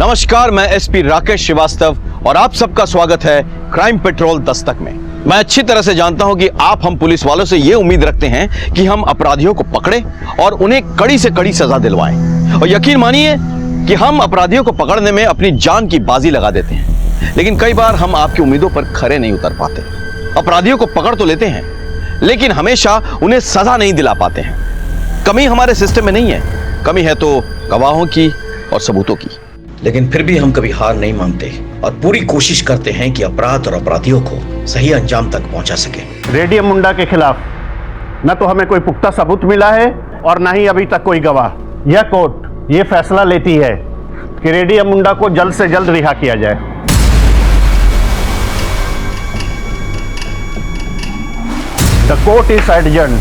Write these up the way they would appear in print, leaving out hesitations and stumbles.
नमस्कार, मैं एसपी राकेश श्रीवास्तव और आप सबका स्वागत है क्राइम पेट्रोल दस्तक में। मैं अच्छी तरह से जानता हूं कि आप हम पुलिस वालों से यह उम्मीद रखते हैं कि हम अपराधियों को पकड़े और उन्हें कड़ी से कड़ी सजा दिलवाएं। और यकीन मानिए कि हम अपराधियों को पकड़ने में अपनी जान की बाजी लगा देते हैं, लेकिन कई बार हम आपकी उम्मीदों पर खरे नहीं उतर पाते। अपराधियों को पकड़ तो लेते हैं, लेकिन हमेशा उन्हें सजा नहीं दिला पाते हैं। कमी हमारे सिस्टम में नहीं है, कमी है तो गवाहों की और सबूतों की। लेकिन फिर भी हम कभी हार नहीं मानते और पूरी कोशिश करते हैं कि अपराध और अपराधियों को सही अंजाम तक पहुंचा सके। रेडियम मुंडा के खिलाफ न तो हमें कोई पुख्ता सबूत मिला है और न ही अभी तक कोई गवाह। यह कोर्ट ये फैसला लेती है कि रेडियम मुंडा को जल्द से जल्द रिहा किया जाए। The court is adjourned.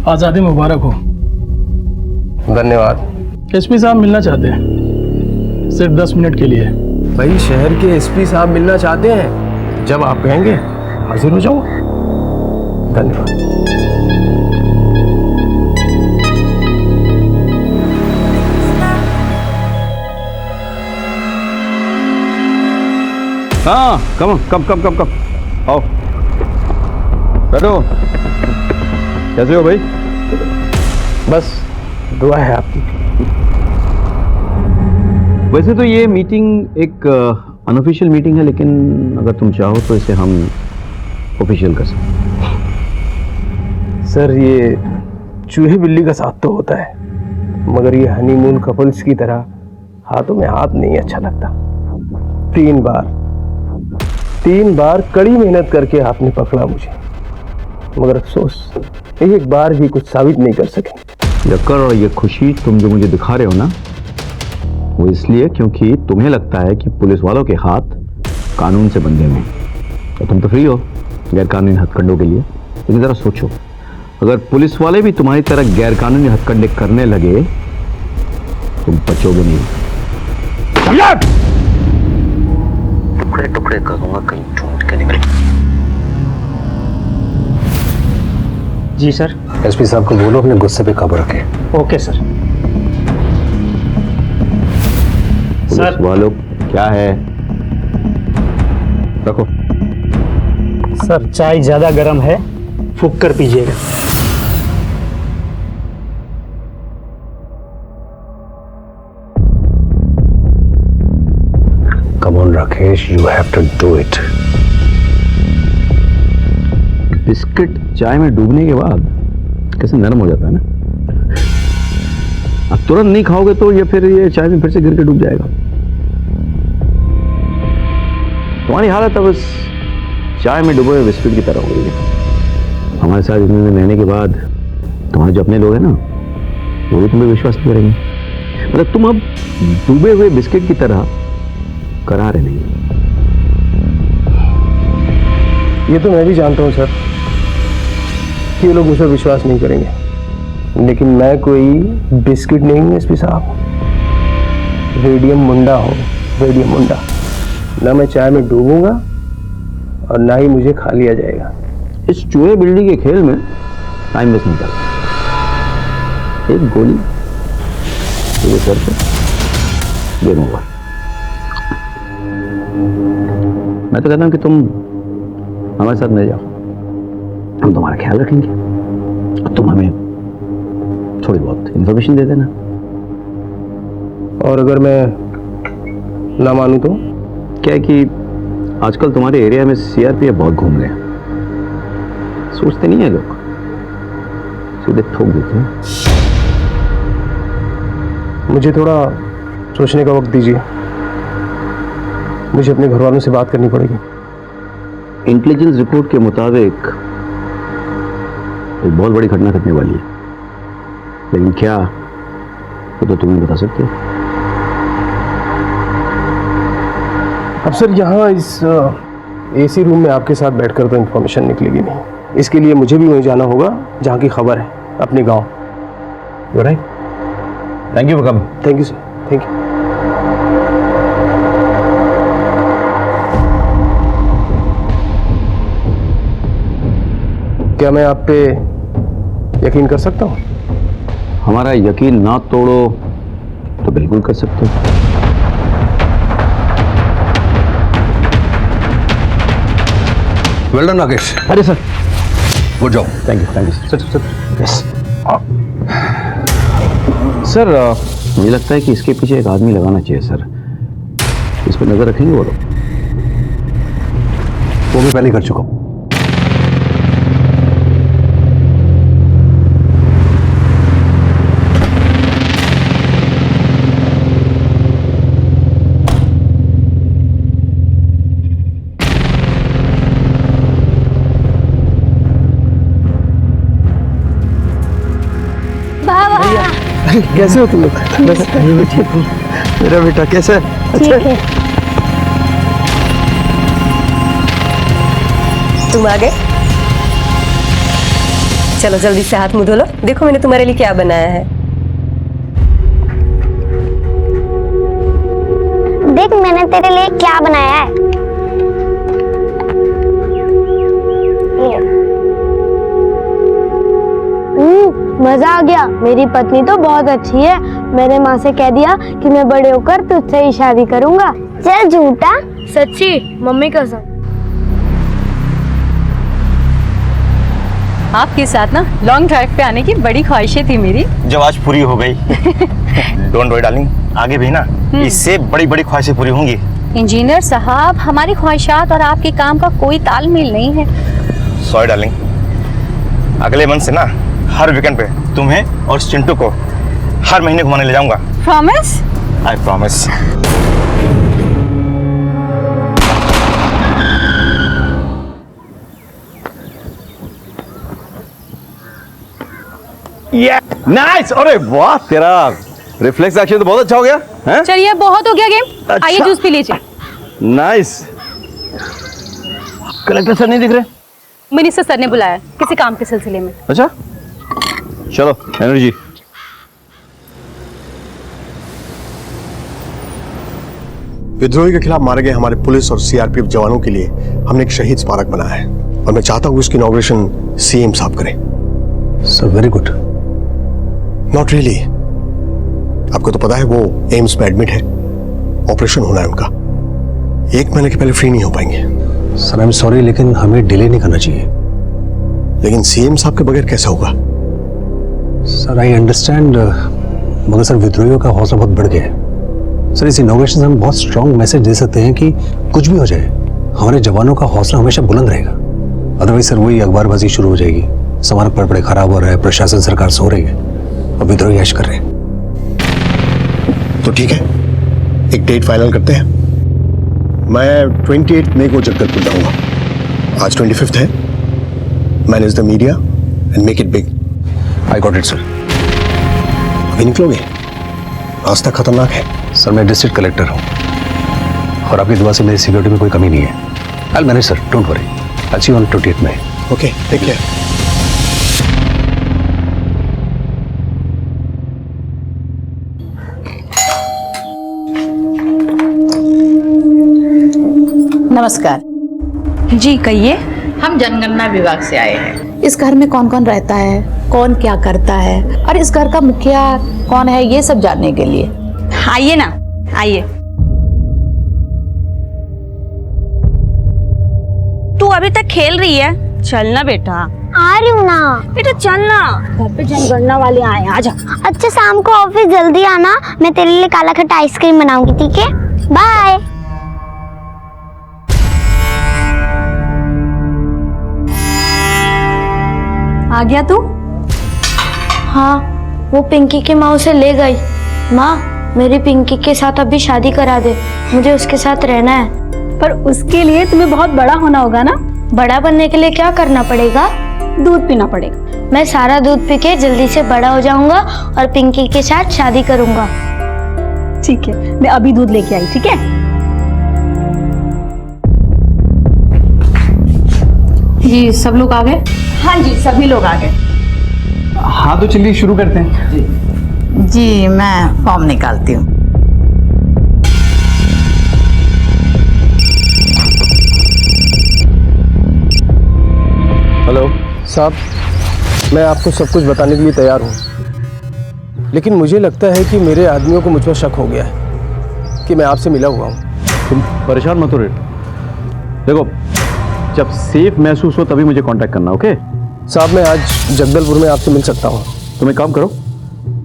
आज़ादी मुबारक हो। धन्यवाद। एसपी साहब मिलना चाहते हैं, सिर्फ 10 मिनट के लिए। भाई शहर के एसपी साहब मिलना चाहते हैं, जब आप कहेंगे हाजिर हो जाऊं। धन्यवाद। हाँ, कम आओ बैठो। कैसे हो भाई? बस दुआ है आपकी। वैसे तो ये मीटिंग एक अनऑफिशियल मीटिंग है, लेकिन अगर तुम चाहो तो इसे हम ऑफिशियल कर सकते। सर ये चूहे बिल्ली का साथ तो होता है, मगर ये हनीमून कपल्स की तरह हाथों में हाथ नहीं अच्छा लगता। 3 बार कड़ी मेहनत करके आपने पकड़ा मुझे, मगर अफसोस एक बार भी कुछ साबित नहीं कर सके। यक्कर, और ये खुशी तुम जो मुझे दिखा रहे हो ना, वो इसलिए क्योंकि तुम्हें लगता है कि पुलिस वालों के हाथ कानून से बंधे हुए हैं और तुम तो फ्री हो गैर कानूनी हथकंडों के लिए। लेकिन जरा सोचो, अगर पुलिस वाले भी तुम्हारी तरह गैर कानूनी हथकंडे करने लगे, तुम बचोगे नहीं। टुकड़े टुकड़े करूंगा, कहीं ढूंढ के निकले। जी सर। एसपी साहब को बोलो अपने गुस्से पे काबू रखे। Okay sir. पुलिस वालों क्या है? रखो। सर चाय ज्यादा गर्म है, फूंक कर पीजिएगा। Come on Rakesh, you have to do it. Biscuit चाय में डूबने के बाद कैसे नरम हो जाता है ना। अब तुरंत नहीं खाओगे तो ये फिर ये चाय में फिर से गिर के डूब जाएगा। तुम्हारी हालत अब इस चाय में डूबे हुए बिस्किट की तरह हो गई है। हमारे साथ इतने रहने के बाद तुम्हारे जो अपने लोग हैं ना, वो भी तुम्हें विश्वास नहीं करेंगे। मतलब तुम अब डूबे हुए बिस्किट की तरह करारे नहीं। ये तो मैं भी जानता हूँ सर कि ये लोग मुझ पर विश्वास नहीं करेंगे, लेकिन मैं कोई बिस्किट नहीं हूँ एसपी साहब। रेडियम मुंडा हूँ, रेडियम मुंडा। ना मैं चाय में डूबूंगा और ना ही मुझे खा लिया जाएगा। इस चूहे बिल्ली के खेल में टाइम वेस्ट नहीं कर। एक गोली तेरे सर पे, गेम ओवर। मैं तो कहता हूँ कि तुम हमारे साथ मिल जाओ, हम तुम्हारा ख्याल रखेंगे और तुम हमें थोड़ी बहुत इंफॉर्मेशन दे देना। और अगर मैं ना मानूं तो? क्या है कि आजकल तुम्हारे एरिया में सीआरपीएफ बहुत घूम रहे हैं। सोचते नहीं है लोग, सीधे ठोक देते हैं। मुझे थोड़ा सोचने का वक्त दीजिए, मुझे अपने घर वालों से बात करनी पड़ेगी। इंटेलिजेंस रिपोर्ट के मुताबिक एक बहुत बड़ी घटना घटने वाली है, लेकिन क्या वो तो तुम नहीं बता सकते। अब सर यहाँ इस एसी रूम में आपके साथ बैठकर तो इन्फॉर्मेशन निकलेगी नहीं। इसके लिए मुझे भी वहीं जाना होगा जहाँ की खबर है, अपने गांव। You right? Thank you for coming. Thank you sir, thank you. क्या मैं आप पे यकीन कर सकता हूँ? हमारा यकीन ना तोड़ो तो बिल्कुल कर सकते हो। Well done Rakesh. अरे sir, good job. Thank you sir sir. Yes. Sir मुझे लगता है कि इसके पीछे एक आदमी लगाना चाहिए सर। इस पर नजर रखेंगे वो लोग? वो भी पहले कर चुका हूँ। कैसे हो तुम लोग? ठीक हूँ। मेरा बेटा कैसा है? अच्छा है। तुम आ गए? चलो जल्दी से हाथ मुंह धो लो। देखो मैंने तुम्हारे लिए क्या बनाया है। देख मैंने तेरे लिए क्या बनाया है। मजा आ गया। मेरी पत्नी तो बहुत अच्छी है। मैंने माँ से कह दिया कि मैं बड़े होकर तुझसे ही शादी करूंगा। चल झूठा। सच्ची मम्मी कसम। आपके साथ ना लॉन्ग ड्राइव पे आने की बड़ी ख्वाहिशें थी मेरी। जब आज पूरी हो गई। डोंट वरी डार्लिंग, आगे भी ना इससे बड़ी बड़ी ख्वाहिशें पूरी होंगी। इंजीनियर साहब, हमारी ख्वाहिशात और आपके काम का कोई तालमेल नहीं है। सॉरी डार्लिंग, अगले मंथ से ना हर वीकेंड पे तुम्हें और चिंटू को हर महीने घुमाने ले जाऊंगा। प्रॉमिस? I promise. नाइस। अरे वाह, तेरा रिफ्लेक्स एक्शन तो बहुत अच्छा हो गया है। चलिए बहुत हो गया गेम। अच्छा। आइए जूस पी लीजिए। नाइस। कलेक्टर सर नहीं दिख रहे? मिनिस्टर सर ने बुलाया किसी काम के सिलसिले में। अच्छा चलो, एनर्जी। विद्रोही के खिलाफ मारे गए हमारे पुलिस और सीआरपीएफ जवानों के लिए हमने एक शहीद स्मारक बनाया है और मैं चाहता हूं उसकी इनॉग्रेशन सीएम साहब करें। Sir very good. Not really. आपको तो पता है वो एम्स में एडमिट है, ऑपरेशन होना है उनका। 1 महीने के पहले फ्री नहीं हो पाएंगे। सर आई एम सॉरी, लेकिन हमें डिले नहीं करना चाहिए। लेकिन सीएम साहब के बगैर कैसा होगा? सर आई अंडरस्टैंड, मगर सर विद्रोहियों का हौसला बहुत बढ़ गया है। सर इस इनोवेशन से हम बहुत स्ट्रॉन्ग मैसेज दे सकते हैं कि कुछ भी हो जाए हमारे जवानों का हौसला हमेशा बुलंद रहेगा। अदरवाइज सर वही अखबारबाजी शुरू हो जाएगी, स्मारक पड़े पड़े खराब हो रहा है, प्रशासन सरकार सो रही है और विद्रोही ऐश कर रहे हैं। तो ठीक है, एक डेट फाइनल करते हैं। मैं 28 मई को जगदलपुर जाऊंगा। आज 25 है। Manage the media and make it big. I got it sir. अभी निकलोगे? रास्ता खतरनाक है। सर मैं डिस्ट्रिक्ट कलेक्टर हूँ और आपकी दुआ से मेरी सिक्योरिटी में कोई कमी नहीं है। I will manage sir, don't worry. I see you on 28 May. Okay, take care. नमस्कार जी कहिए। हम जनगणना विभाग से आए हैं। इस घर में कौन कौन रहता है, कौन क्या करता है और इस घर का मुखिया कौन है, ये सब जानने के लिए। आइए ना, आइए। तू अभी तक खेल रही है? चलना बेटा। आ रही हूँ ना। बेटा चलना, घर पे जनगणना वाले आए हैं, आजा। अच्छा शाम को ऑफिस जल्दी आना, मैं तेरे लिए काला खट्टा आइसक्रीम बनाऊंगी, ठीक है? बाय। आ गया तू? हाँ, वो पिंकी की माँ उसे ले गई। माँ मेरी पिंकी के साथ अभी शादी करा दे, मुझे उसके साथ रहना है। पर उसके लिए तुम्हें बहुत बड़ा होना होगा ना। बड़ा बनने के लिए क्या करना पड़ेगा? दूध पीना पड़ेगा। मैं सारा दूध पी के जल्दी से बड़ा हो जाऊंगा और पिंकी के साथ शादी करूंगा। ठीक है, मैं अभी दूध लेके आई, ठीक है? जी सब लोग आ गए? हाँ जी, सभी लोग आ गए। हाँ तो चलिए शुरू करते हैं। जी मैं फॉर्म निकालती हूँ। हेलो साहब, मैं आपको सब कुछ बताने के लिए तैयार हूँ, लेकिन मुझे लगता है कि मेरे आदमियों को मुझ पर शक हो गया है कि मैं आपसे मिला हुआ हूँ। तुम परेशान मत हो रेड। देखो, जब सेफ महसूस हो तभी मुझे कांटेक्ट करना, ओके? साहब, मैं आज जगदलपुर में आपसे मिल सकता हूँ। तुम एक काम करो,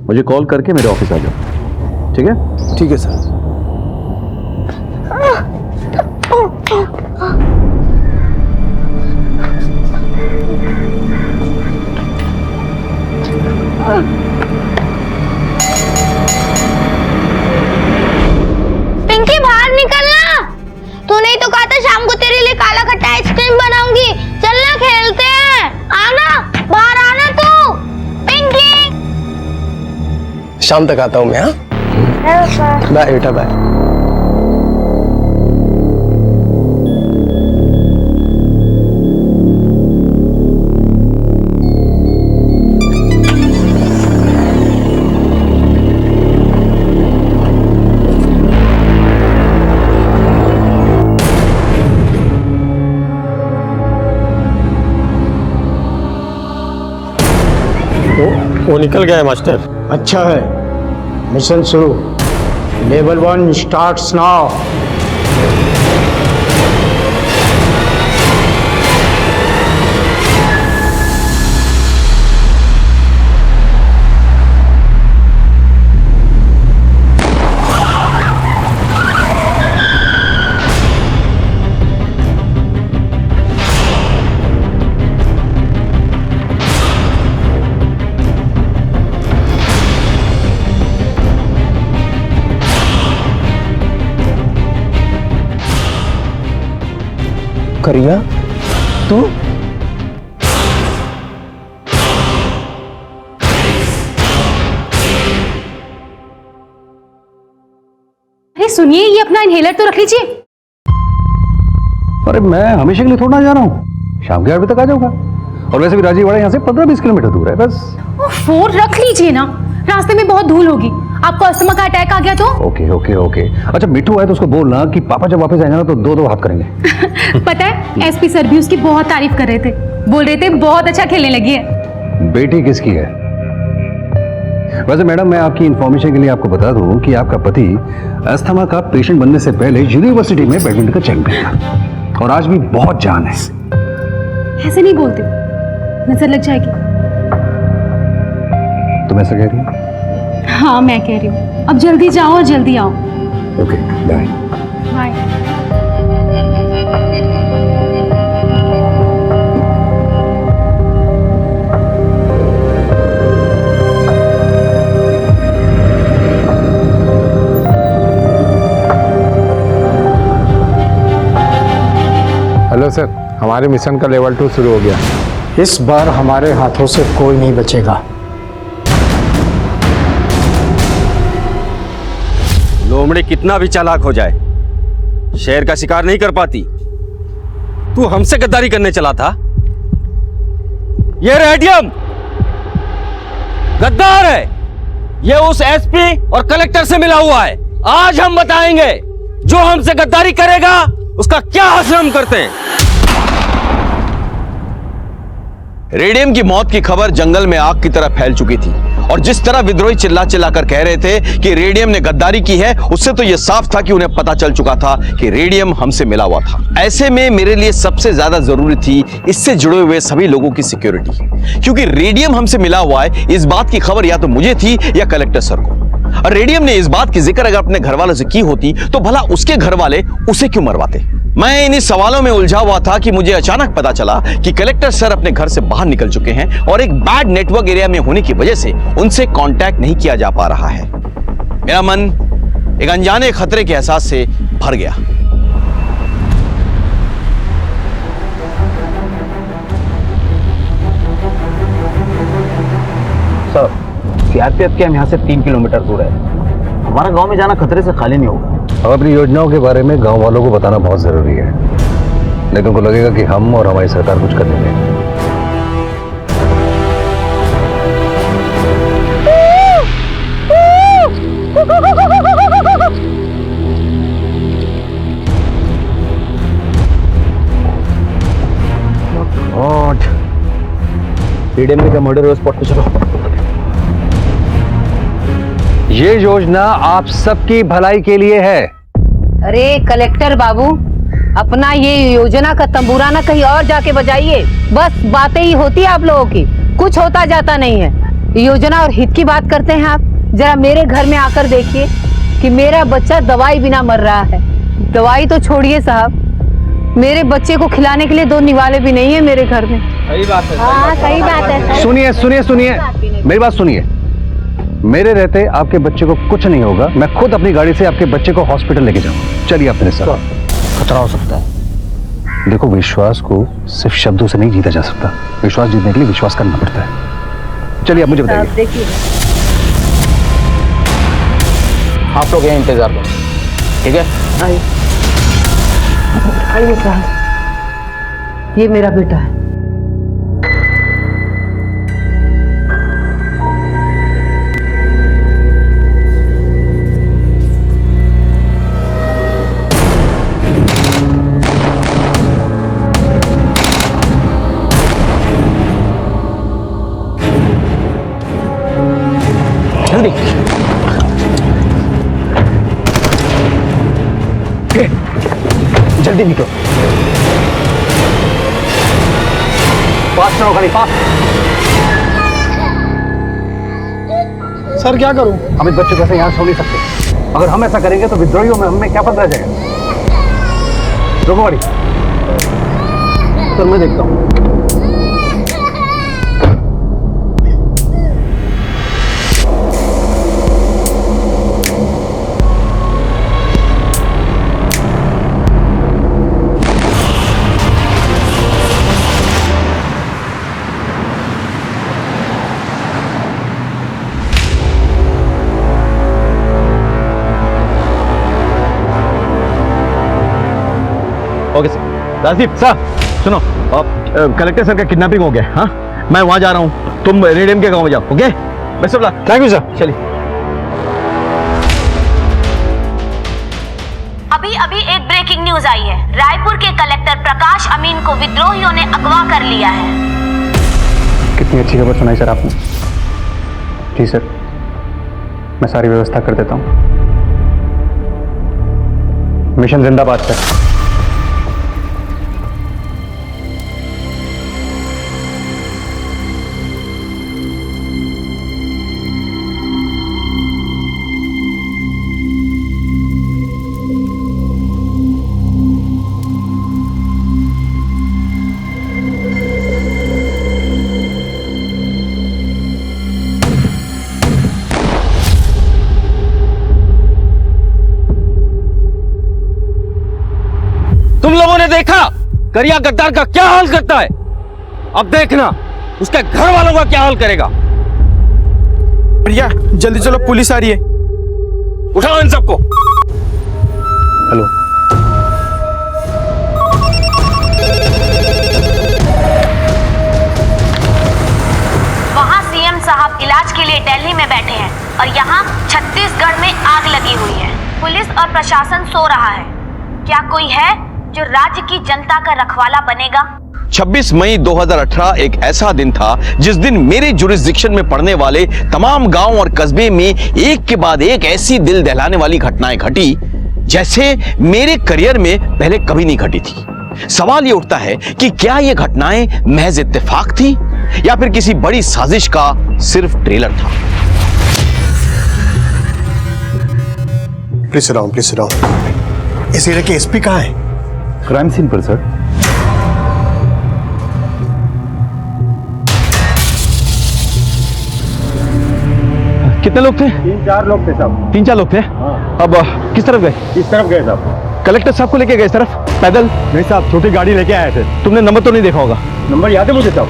मुझे कॉल करके मेरे ऑफिस आ जाओ, ठीक है? ठीक है सर। पिंकी, बाहर निकलना। तूने ही तो कहा था शाम को तेरे लिए काला खट्टा आइसक्रीम बनाऊंगी। चलना, खेलते हैं। आना, बाहर आना तू। पिंकी, शाम तक आता हूँ मैं। हाँ, बाय बेटा, बाय। वो निकल गया है मास्टर। अच्छा है, मिशन शुरू। Level 1 starts now. करिया, तू? अरे सुनिए, ये अपना इनहेलर तो रख लीजिए। अरे मैं हमेशा के लिए थोड़ा जा रहा हूँ, शाम के 8 बजे तक आ जाऊंगा। और वैसे भी राजीवाड़ा यहाँ से 15-20 किलोमीटर दूर है बस। फोन रख लीजिए ना, रास्ते में बहुत धूल होगी। आपको अस्थमा का अटैक आ गया तो? Okay okay okay. अच्छा, मिट्टू आए तो उसको बोलना कि पापा जब वापस आएंगे ना तो दो हाथ करेंगे। पता है, एसपी सर भी उसकी बहुत तारीफ कर रहे थे। बोल रहे थे बहुत अच्छा खेलने लगी है। बेटी किसकी है? वैसे मैडम, मैं आपकी इंफॉर्मेशन के लिए आपको बता दूं कि आपका पति अस्थमा का पेशेंट बनने से पहले यूनिवर्सिटी में बैडमिंटन का चैंपियन था और आज भी बहुत जान है। ऐसे नहीं बोलते, नजर लग जाएगी। तुम ऐसा कह रही हो? हाँ, मैं कह रही हूँ। अब जल्दी जाओ और जल्दी आओ। Okay, bye. Bye. Hello sir, हमारे मिशन का लेवल 2 शुरू हो गया। इस बार हमारे हाथों से कोई नहीं बचेगा। लोमड़ी कितना भी चालाक हो जाए, शेर का शिकार नहीं कर पाती। तू हमसे गद्दारी करने चला था। ये रेडियम गद्दार है। ये उस एसपी और कलेक्टर से मिला हुआ है। आज हम बताएंगे जो हमसे गद्दारी करेगा उसका क्या हासिल हम करते हैं। रेडियम की मौत की खबर जंगल में आग की तरह फैल चुकी थी और जिस तरह विद्रोही चिल्ला चिल्ला कर कह रहे थे कि रेडियम ने गद्दारी की है, उससे तो यह साफ था कि उन्हें पता चल चुका था कि रेडियम हमसे मिला हुआ था। ऐसे में मेरे लिए सबसे ज्यादा जरूरी थी इससे जुड़े हुए सभी लोगों की सिक्योरिटी, क्योंकि रेडियम हमसे मिला हुआ है इस बात की खबर या तो मुझे थी या कलेक्टर सर को। और रेडियम ने इस बात की जिक्र अगर अपने घर वालों से की होती तो भला उसके घर वाले उसे क्यों मरवाते। मैं इन सवालों में उलझा हुआ था कि मुझे अचानक पता चला कि कलेक्टर सर अपने घर से बाहर निकल चुके हैं और एक बैड नेटवर्क एरिया में होने की वजह से उनसे कांटेक्ट नहीं किया जा पा रहा है। मेरा मन एक अनजाने खतरे के एहसास से भर गया। सर, सीआरपीएफ कैंप यहाँ से 3 किलोमीटर दूर है। हमारा गांव में जाना खतरे से खाली नहीं होगा। अब अपनी योजनाओं के बारे में गांव वालों को बताना बहुत जरूरी है, नहीं तो उनको लगेगा कि हम और हमारी सरकार कुछ कर नहीं रही। रेडियम का मर्डर स्पॉट पे चलो। ये योजना आप सबकी भलाई के लिए है। अरे कलेक्टर बाबू, अपना ये योजना का तंबूरा ना कहीं और जाके बजाइए। बस बातें ही होती है आप लोगों की, कुछ होता जाता नहीं है। योजना और हित की बात करते हैं आप। जरा मेरे घर में आकर देखिए कि मेरा बच्चा दवाई बिना मर रहा है। दवाई तो छोड़िए साहब, मेरे बच्चे को खिलाने के लिए 2 निवाले भी नहीं है मेरे घर में। सही बात है। हाँ सही बात है। सुनिए सुनिए सुनिए, मेरी बात सुनिए। मेरे रहते आपके बच्चे को कुछ नहीं होगा। मैं खुद अपनी गाड़ी से आपके बच्चे को हॉस्पिटल लेके जाऊंगा। चलिए आप मेरे साथ। खतरा हो सकता है। देखो, विश्वास को सिर्फ शब्दों से नहीं जीता जा सकता। विश्वास जीतने के लिए विश्वास करना पड़ता है। चलिए आप मुझे बताइए। देखिए आप लोग यहाँ इंतजार करो, ठीक है? आइए साहब, ये मेरा बेटा है। जल्दी जल्दी निकलो। पास चलो गाड़ी, पास। सर क्या करूं? हम इस बच्चे को ऐसे यहाँ छोड़ नहीं सकते। अगर हम ऐसा करेंगे तो विद्रोहियों में हमें क्या पता जाएगा। रोको गाड़ी। सर मैं देखता हूँ। Okay sir. राजीव सर सुनो, कलेक्टर सर का किडनैपिंग हो गया। हाँ, मैं वहां जा रहा हूँ, तुम रेडियम के गांव में जाओ। Okay, best of luck. Thank you sir. चलिए। अभी अभी एक ब्रेकिंग न्यूज आई है। रायपुर के कलेक्टर प्रकाश अमीन को विद्रोहियों ने अगवा कर लिया है। कितनी अच्छी खबर सुनाई सर आपने। जी सर, मैं सारी व्यवस्था कर देता हूँ। मिशन जिंदाबाद सर। तुम लोगों ने देखा करिया गद्दार का क्या हाल करता है। अब देखना उसके घर वालों का क्या हाल करेगा। भैया जल्दी चलो, पुलिस आ रही है। उठाओ इन सबको। हेलो। वहाँ सीएम साहब इलाज के लिए दिल्ली में बैठे हैं और यहाँ छत्तीसगढ़ में आग लगी हुई है। पुलिस और प्रशासन सो रहा है। क्या कोई है जो राज्य की जनता का रखवाला बनेगा? 26 मई 2018 एक ऐसा दिन था जिस दिन मेरे जुरिस्डिक्शन में पड़ने वाले तमाम गांव और कस्बे में एक के बाद एक ऐसी दिल दहलाने वाली घटनाएं घटी जैसे मेरे करियर में पहले कभी नहीं घटी थी। सवाल ये उठता है कि क्या ये घटनाएं महज इत्तेफाक थी या फिर किसी बड़ी साजिश का सिर्फ ट्रेलर था। Please sit down. इस एरिया के एसपी कहाँ है? क्राइम सीन पर सर। कितने लोग थे? 3-4 लोग थे साहब। 3-4 लोग थे। अब किस तरफ गए? इस तरफ गए साहब। कलेक्टर साहब को लेके गए इस तरफ पैदल? नहीं साहब, छोटी गाड़ी लेके आए थे। तुमने नंबर तो नहीं देखा होगा? नंबर याद है मुझे साहब।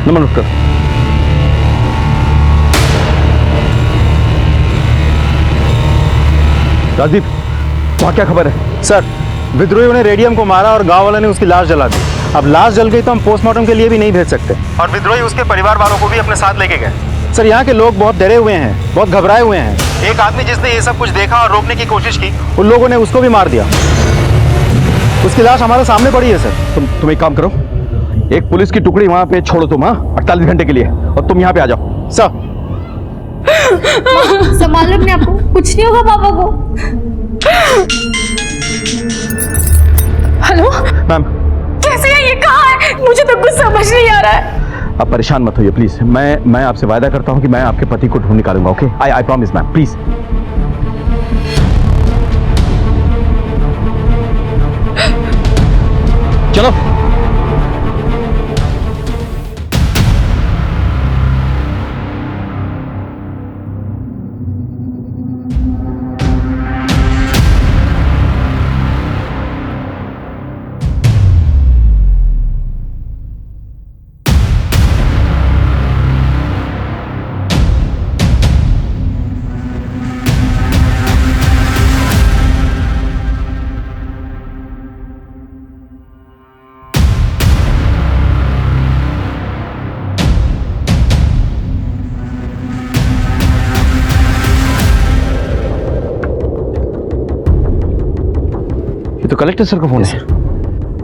नंबर नोट कर। राजीव, वहाँ क्या खबर है? सर, विद्रोहियों ने रेडियम को मारा और गांव वालों ने उसकी लाश जला दी। अब लाश जल गई तो हम पोस्टमार्टम के लिए भी नहीं भेज सकते और विद्रोही उसके परिवार वालों को भी अपने साथ लेके गए। सर, यहाँ के लोग बहुत डरे हुए हैं, बहुत घबराए हुए हैं। एक आदमी जिसने ये सब कुछ देखा और रोकने की कोशिश की, उन लोगों ने उसको भी मार दिया। उसकी लाश हमारे सामने पड़ी है सर। तुम एक काम करो, एक पुलिस की टुकड़ी वहां पे छोड़ो तुम, हाँ, 48 घंटे के लिए, और तुम यहाँ पे आ जाओ। सर संभालो अपने आप को, कुछ नहीं होगा पापा को। हेलो मैम, कैसे है ये, कहाँ है? मुझे तो कुछ समझ नहीं आ रहा है। आप परेशान मत होइए प्लीज। मैं आपसे वादा करता हूँ कि मैं आपके पति को ढूंढ निकालूंगा। Okay, I promise ma'am, please. चलो। तो कलेक्टर सर का फोन है।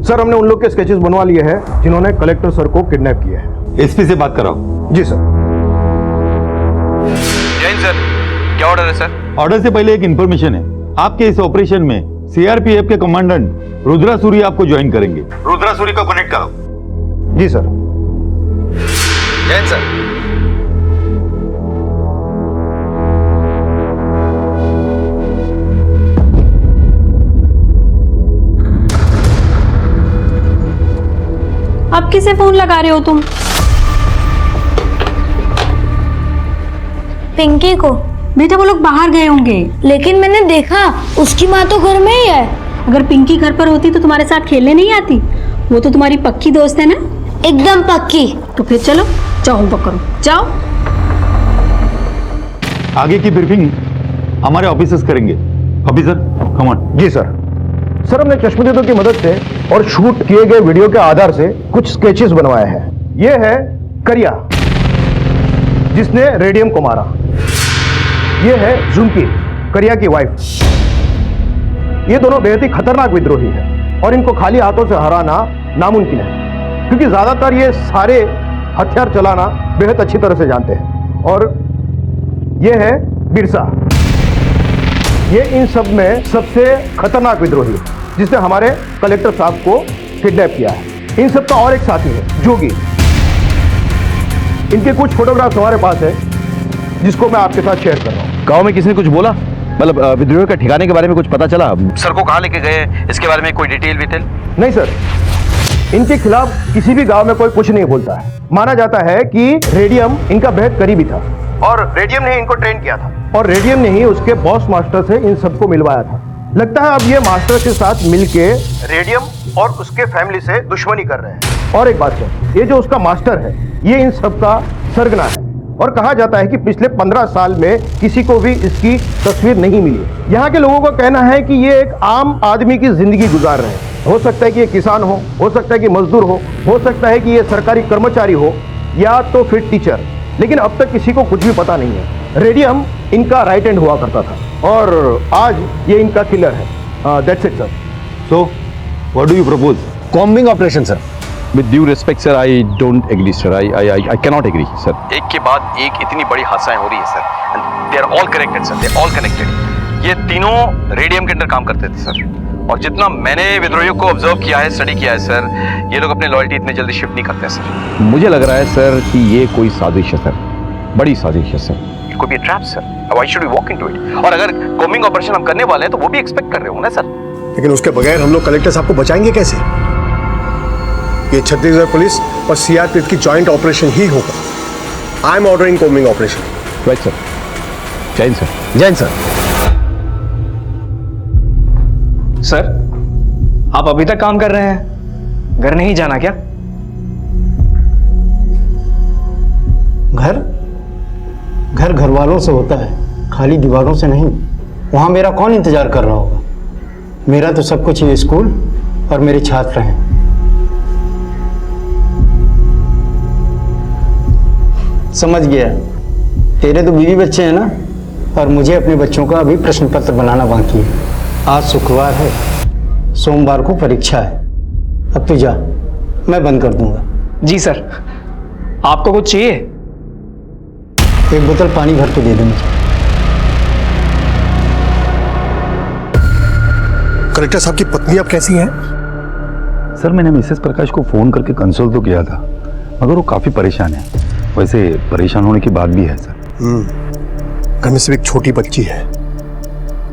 सर हमने उन लोग के स्केचेस बनवा लिए हैं जिन्होंने कलेक्टर सर को किडनैप किया है। एसपी से बात कराओ। जी सर। जैन सर, क्या ऑर्डर है सर? ऑर्डर से पहले एक इंफॉर्मेशन है। आपके इस ऑपरेशन में सीआरपीएफ के कमांडेंट रुद्रा सूरी आपको ज्वाइन करेंगे। रुद्रा सूरी को कनेक्ट करो। जी सर। जैन सर, अब किसे फोन लगा रहे हो तुम? पिंकी को। बेटा वो लोग बाहर गए होंगे। लेकिन मैंने देखा उसकी माँ तो घर में ही है। अगर पिंकी घर पर होती तो तुम्हारे साथ खेलने नहीं आती? वो तो तुम्हारी पक्की दोस्त है ना? एकदम पक्की। तो फिर चलो, जाओ होमवर्क करो, जाओ। आगे की ब्रीफिंग हमारे ऑफिसर्स करेंगे। Officer come on. जी सर। सर हमने चश्मदीदों की मदद से और शूट किए गए वीडियो के आधार से कुछ स्केचेस बनवाए हैं। ये है करिया जिसने रेडियम को मारा। ये है झुमकी, करिया की वाइफ। ये दोनों बेहद ही खतरनाक विद्रोही हैं और इनको खाली हाथों से हराना नामुमकिन है, क्योंकि ज्यादातर ये सारे हथियार चलाना बेहद अच्छी तरह से जानते हैं। और ये है बिरसा, ये इन सब में सबसे खतरनाक विद्रोही है जिसने हमारे कलेक्टर साहब को किडनैप किया है। इन सब का और एक साथी है जोगी। इनके कुछ फोटोग्राफ्स हमारे पास है जिसको मैं आपके साथ शेयर कर रहा हूँ। गांव में किसी ने कुछ बोला? मतलब विद्रोह का ठिकाने के बारे में कुछ पता चला? सर को कहाँ लेके गए, इसके बारे में कोई डिटेल विटेल? नहीं सर, इनके खिलाफ किसी भी गांव में कोई कुछ नहीं बोलता है। माना जाता है कि रेडियम इनका बेहद करीबी था और रेडियम ने इनको ट्रेन किया था और रेडियम ने ही उसके बॉस मास्टर से इन सबको मिलवाया था। लगता है अब ये मास्टर के साथ मिलके रेडियम और उसके फैमिली से दुश्मनी कर रहे हैं। और एक बात सर, ये जो उसका मास्टर है ये इन सब का सरगना है और कहा जाता है कि पिछले 15 साल में किसी को भी इसकी तस्वीर नहीं मिली। यहाँ के लोगों का कहना है कि ये एक आम आदमी की जिंदगी गुजार रहे हैं। हो सकता है कि ये किसान हो सकता है कि मजदूर हो सकता है कि ये सरकारी कर्मचारी हो या तो फिर टीचर, लेकिन अब तक किसी को कुछ भी पता नहीं है। रेडियम इनका राइट हैंड हुआ करता था और आज ये इनका किलर है। That's it sir. So what do you propose? Combing operation sir. With due respect sir, I don't agree sir. I cannot agree sir. एक के बाद एक इतनी बड़ी हादसाएं हो रही है sir, and they are all connected sir. They are all connected. ये तीनों रेडियम के अंदर काम करते थे सर, और जितना मैंने विद्रोहियों को ऑब्जर्व किया है, स्टडी किया है सर, ये लोग अपने लॉयल्टी इतने जल्दी शिफ्ट नहीं करते सर। मुझे लग रहा है सर कि ये कोई साजिश है सर, बड़ी साजिश है sir. It could be a trap sir. Why should we walk into it? और अगर कॉम्बिंग ऑपरेशन हम करने वाले हैं तो वो भी एक्सपेक्ट कर रहे होंगे ना सर। लेकिन उसके बगैर हम लोग कलेक्टर साहब को बचाएंगे कैसे? ये छत्तीसगढ़ पुलिस और सीआरपीएफ की जॉइंट ऑपरेशन ही होगा। I am ordering combing operation. Right sir. Jain sir. Jain sir. Sir आप अभी तक काम कर रहे हैं, घर नहीं जाना क्या? घर घर वालों से होता है, खाली दीवारों से नहीं। वहां मेरा कौन इंतजार कर रहा होगा? मेरा तो सब कुछ ये स्कूल और मेरे छात्र हैं। समझ गया, तेरे तो बीवी बच्चे हैं ना, और मुझे अपने बच्चों का अभी प्रश्न पत्र बनाना बाकी है। आज शुक्रवार है, सोमवार को परीक्षा है। अब तू जा, मैं बंद कर दूंगा। जी सर, आपको कुछ चाहिए? एक बोतल पानी भर के दे दो मुझे। कलेक्टर साहब की पत्नी अब कैसी हैं? सर मैंने मिसेस प्रकाश को फोन करके कंसोल तो किया था, मगर वो काफी परेशान है। वैसे परेशान होने की बात भी है सर। घर में सिर्फ एक छोटी बच्ची है,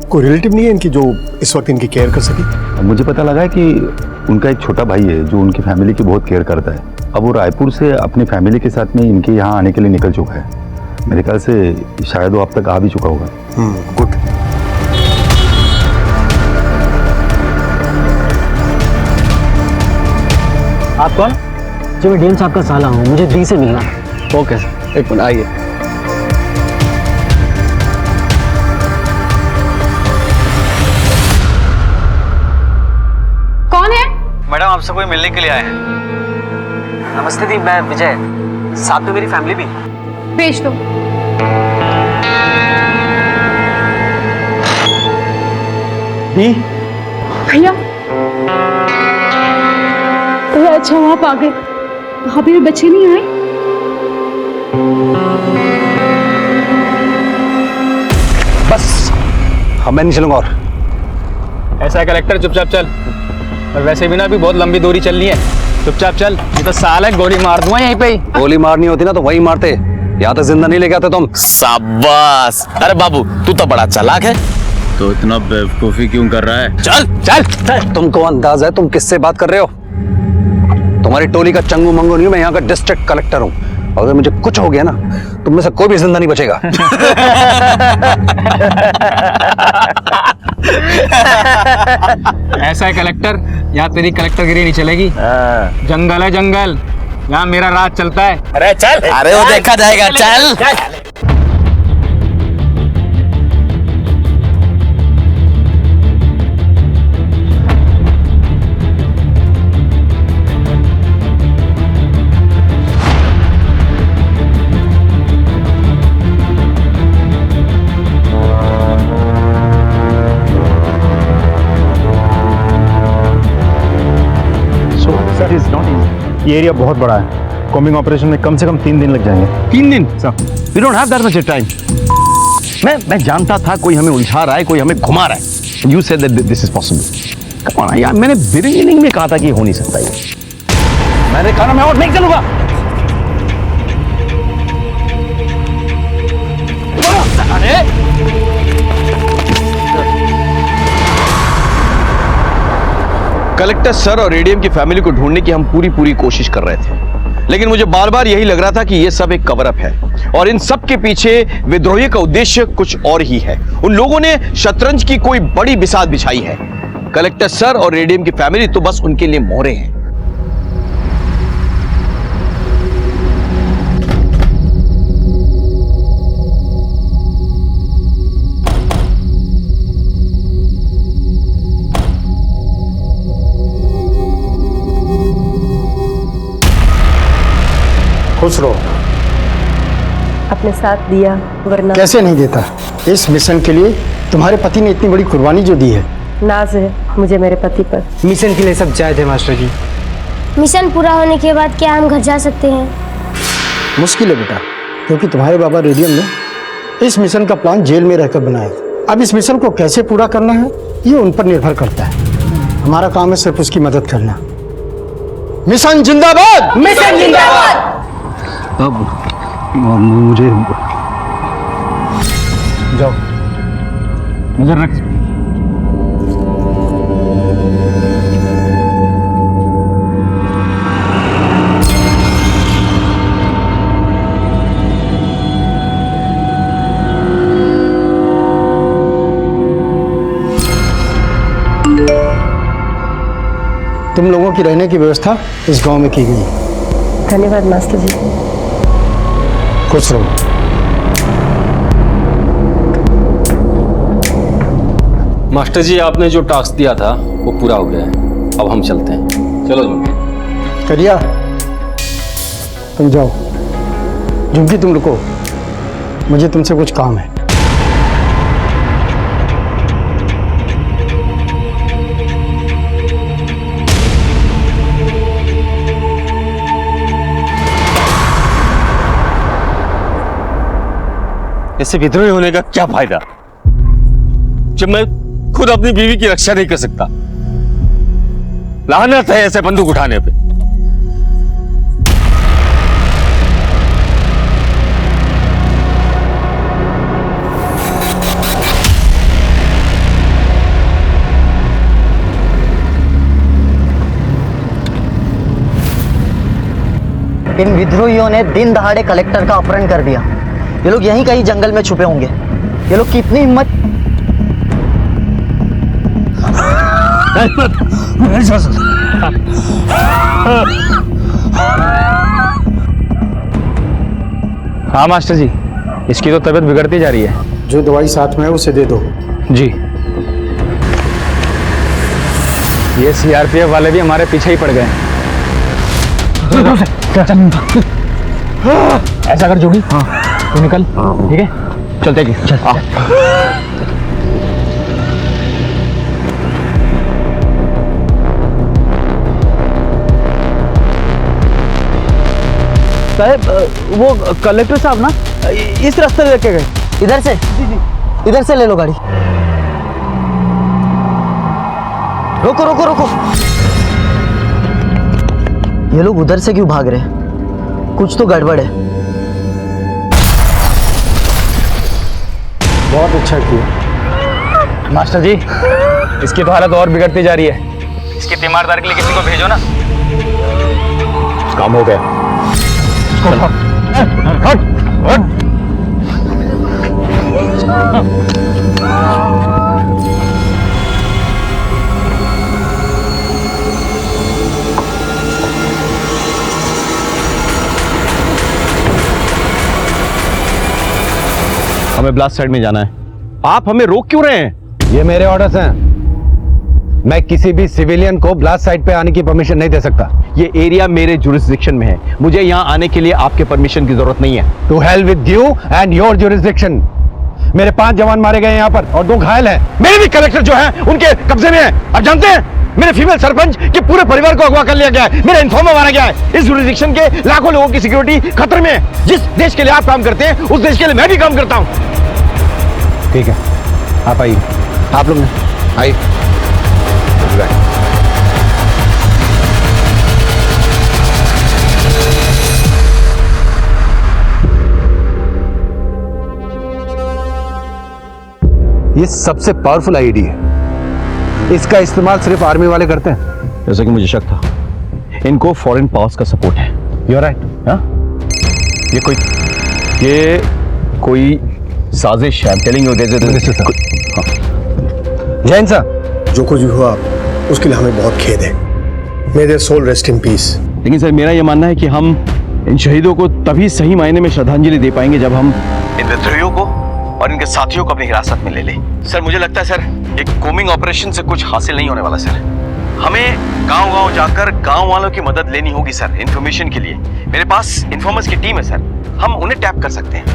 कोई रिलेटिव नहीं है इनकी जो इस वक्त इनकी केयर कर सके? मुझे पता लगा है कि उनका एक छोटा भाई है जो उनकी फैमिली की बहुत केयर करता है। अब वो रायपुर से अपनी फैमिली के साथ में इनके यहाँ आने के लिए निकल चुका है। मेरे ख्याल से शायद वो अब तक आ भी चुका होगा। गुड। आप कौन? जी मैं डीएम साहब का साला हूँ, मुझे डी से मिलना है। ओके सर, एक मिनट आइए। कौन है? मैडम आपसे कोई मिलने के लिए आए हैं। नमस्ते दी, मैं विजय, साथ में मेरी फैमिली भी। भेज दो। दी भैया अच्छा वहां आ गए, वहां भी बच्चे नहीं आए। बस हम मैं नहीं चलूंगा और। ऐसा है कलेक्टर, चुपचाप चल। और वैसे भी ना अभी बहुत लंबी दूरी चलनी है, चुपचाप चल। ये तो साल है, गोली मार दूंगा यहीं पे ही। गोली मारनी होती ना तो वही मारते, यहाँ तक जिंदा नहीं लेके आते तुम। शाबाश। अरे बाबू तू तो बड़ा चालाक है। तो इतना बेवकूफी क्यों कर रहा है? चल चल, तुमको अंदाज है तुम किससे बात कर रहे हो? तुम्हारी टोली का चंगू मंगू नहीं हूं, मैं यहाँ का डिस्ट्रिक्ट कलेक्टर हूँ। अगर मुझे कुछ हो गया ना, तुम में से कोई भी जिंदा नहीं बचेगा। ऐसा है कलेक्टर, यहाँ तेरी कलेक्टरगिरी नहीं चलेगी। जंगल है जंगल, यहाँ मेरा राज चलता है। अरे चल। अरे वो देखा जाएगा, चल। ये एरिया बहुत बड़ा है, कॉम्बिंग ऑपरेशन में कम से कम 3 दिन लग जाएंगे। 3 दिन? We don't have that much time. मैं जानता था कोई हमें उलझा रहा है, कोई हमें घुमा रहा है। You said that this is possible. Come on यार, मैंने बिगिनिंग में कहा था कि ये हो नहीं सकता ये। मैंने कहा ना मैं और नहीं चलूंगा। कलेक्टर सर और रेडियम की फैमिली को ढूंढने की हम पूरी कोशिश कर रहे थे, लेकिन मुझे बार बार यही लग रहा था कि यह सब एक कवर अप है और इन सब के पीछे विद्रोही का उद्देश्य कुछ और ही है। उन लोगों ने शतरंज की कोई बड़ी बिसात बिछाई है। कलेक्टर सर और रेडियम की फैमिली तो बस उनके लिए मोहरे हैं। खुश रहो। अपने साथ दिया वरना कैसे नहीं देता? इस मिशन के लिए तुम्हारे पति ने इतनी बड़ी कुर्बानी जो दी है। नाज है मुझे मेरे पति पर। मिशन के लिए सब जायज है मास्टर जी। मिशन पूरा होने के बाद क्या हम घर जा सकते हैं? मुश्किल है बेटा, क्योंकि तुम्हारे बाबा रेडियम ने इस मिशन का प्लान जेल में रहकर बनाया था। अब इस मिशन को कैसे पूरा करना है ये उन पर निर्भर करता है। हमारा काम है सिर्फ उसकी मदद करना। मिशन जिंदाबाद! मिशन जिंदाबाद! अब मुझे जाओ, नजर रख। तुम लोगों की रहने की व्यवस्था इस गांव में की गई है। धन्यवाद मास्टर जी। खुश रहो। मास्टर जी आपने जो टास्क दिया था वो पूरा हो गया है, अब हम चलते हैं। चलो झुमकी। करिया तुम जाओ। झुमकी तुम रुको, मुझे तुमसे कुछ काम है। ऐसे विद्रोही होने का क्या फायदा जब मैं खुद अपनी बीवी की रक्षा नहीं कर सकता। लानत है ऐसे बंदूक उठाने पे। इन विद्रोहियों ने दिन दहाड़े कलेक्टर का अपहरण कर दिया। ये लोग यहीं कहीं जंगल में छुपे होंगे। ये लोग की इतनी हिम्मत। हाँ मास्टर जी, इसकी तो तबीयत बिगड़ती जा रही है। जो दवाई साथ में है उसे दे दो। जी। ये सीआरपीएफ वाले भी हमारे पीछे ही पड़ गए। ऐसा कर जोगी, हाँ तू निकल, ठीक है चलते जी। चल। साहब वो कलेक्टर साहब ना इस रास्ते से लेके गए। इधर से? जी जी, इधर से ले लो गाड़ी। रोको रोको रोको, ये लोग उधर से क्यों भाग रहे हैं? कुछ तो गड़बड़ है। बहुत अच्छा किया मास्टर जी, इसकी तो हालत और बिगड़ती जा रही है। इसकी तीमारदार के लिए किसी को भेजो ना। काम हो गया। हट हट। हमें ब्लास्ट साइड में जाना है। आप हमें रोक क्यों रहे हैं? ये मेरे ऑर्डर्स हैं। मैं किसी भी सिविलियन को ब्लास्ट साइट पे आने की परमिशन नहीं दे सकता। ये एरिया मेरे जुरिस्डिक्शन में है। मुझे यहाँ आने के लिए आपके परमिशन की जरूरत नहीं है। To hell with you and your jurisdiction. मेरे 5 जवान मारे गए यहाँ पर और 2 घायल हैं। मेरे भी कलेक्टर जो है उनके कब्जे में है। आप जानते हैं मेरे फीमेल सरपंच के पूरे परिवार को अगवा कर लिया गया है। मेरा इन्फॉर्मर मारा गया है। इस जुरिस्डिक्शन के लाखों लोगों की सिक्योरिटी खतरे में है। जिस देश के लिए आप काम करते हैं उस देश के लिए मैं भी काम करता हूँ। ठीक है, आप आइए। आप लोग आइए। ये सबसे पावरफुल आईडी है। इसका इस्तेमाल सिर्फ आर्मी वाले करते हैं। जैसा कि मुझे शक था, इनको फॉरेन पावर्स का सपोर्ट है। You are right. हाँ, ये कोई साजिश है। टेलिंग यू जैन साहब, जो कुछ भी हुआ उसके लिए हमें बहुत खेद है। May their soul rest in peace. लेकिन सर मेरा यह मानना है कि हम इन शहीदों को तभी सही मायने में श्रद्धांजलि दे पाएंगे जब हम इन विद्रोहियों को और इनके साथियों को अपनी हिरासत में ले लें। सर मुझे लगता है सर एक कोमिंग ऑपरेशन से कुछ हासिल नहीं होने वाला सर। हमें गांव-गांव जाकर गांव वालों की मदद लेनी होगी सर इंफॉर्मेशन के लिए। मेरे पास इन्फॉर्मर्स की टीम है सर, हम उन्हें टैप कर सकते हैं।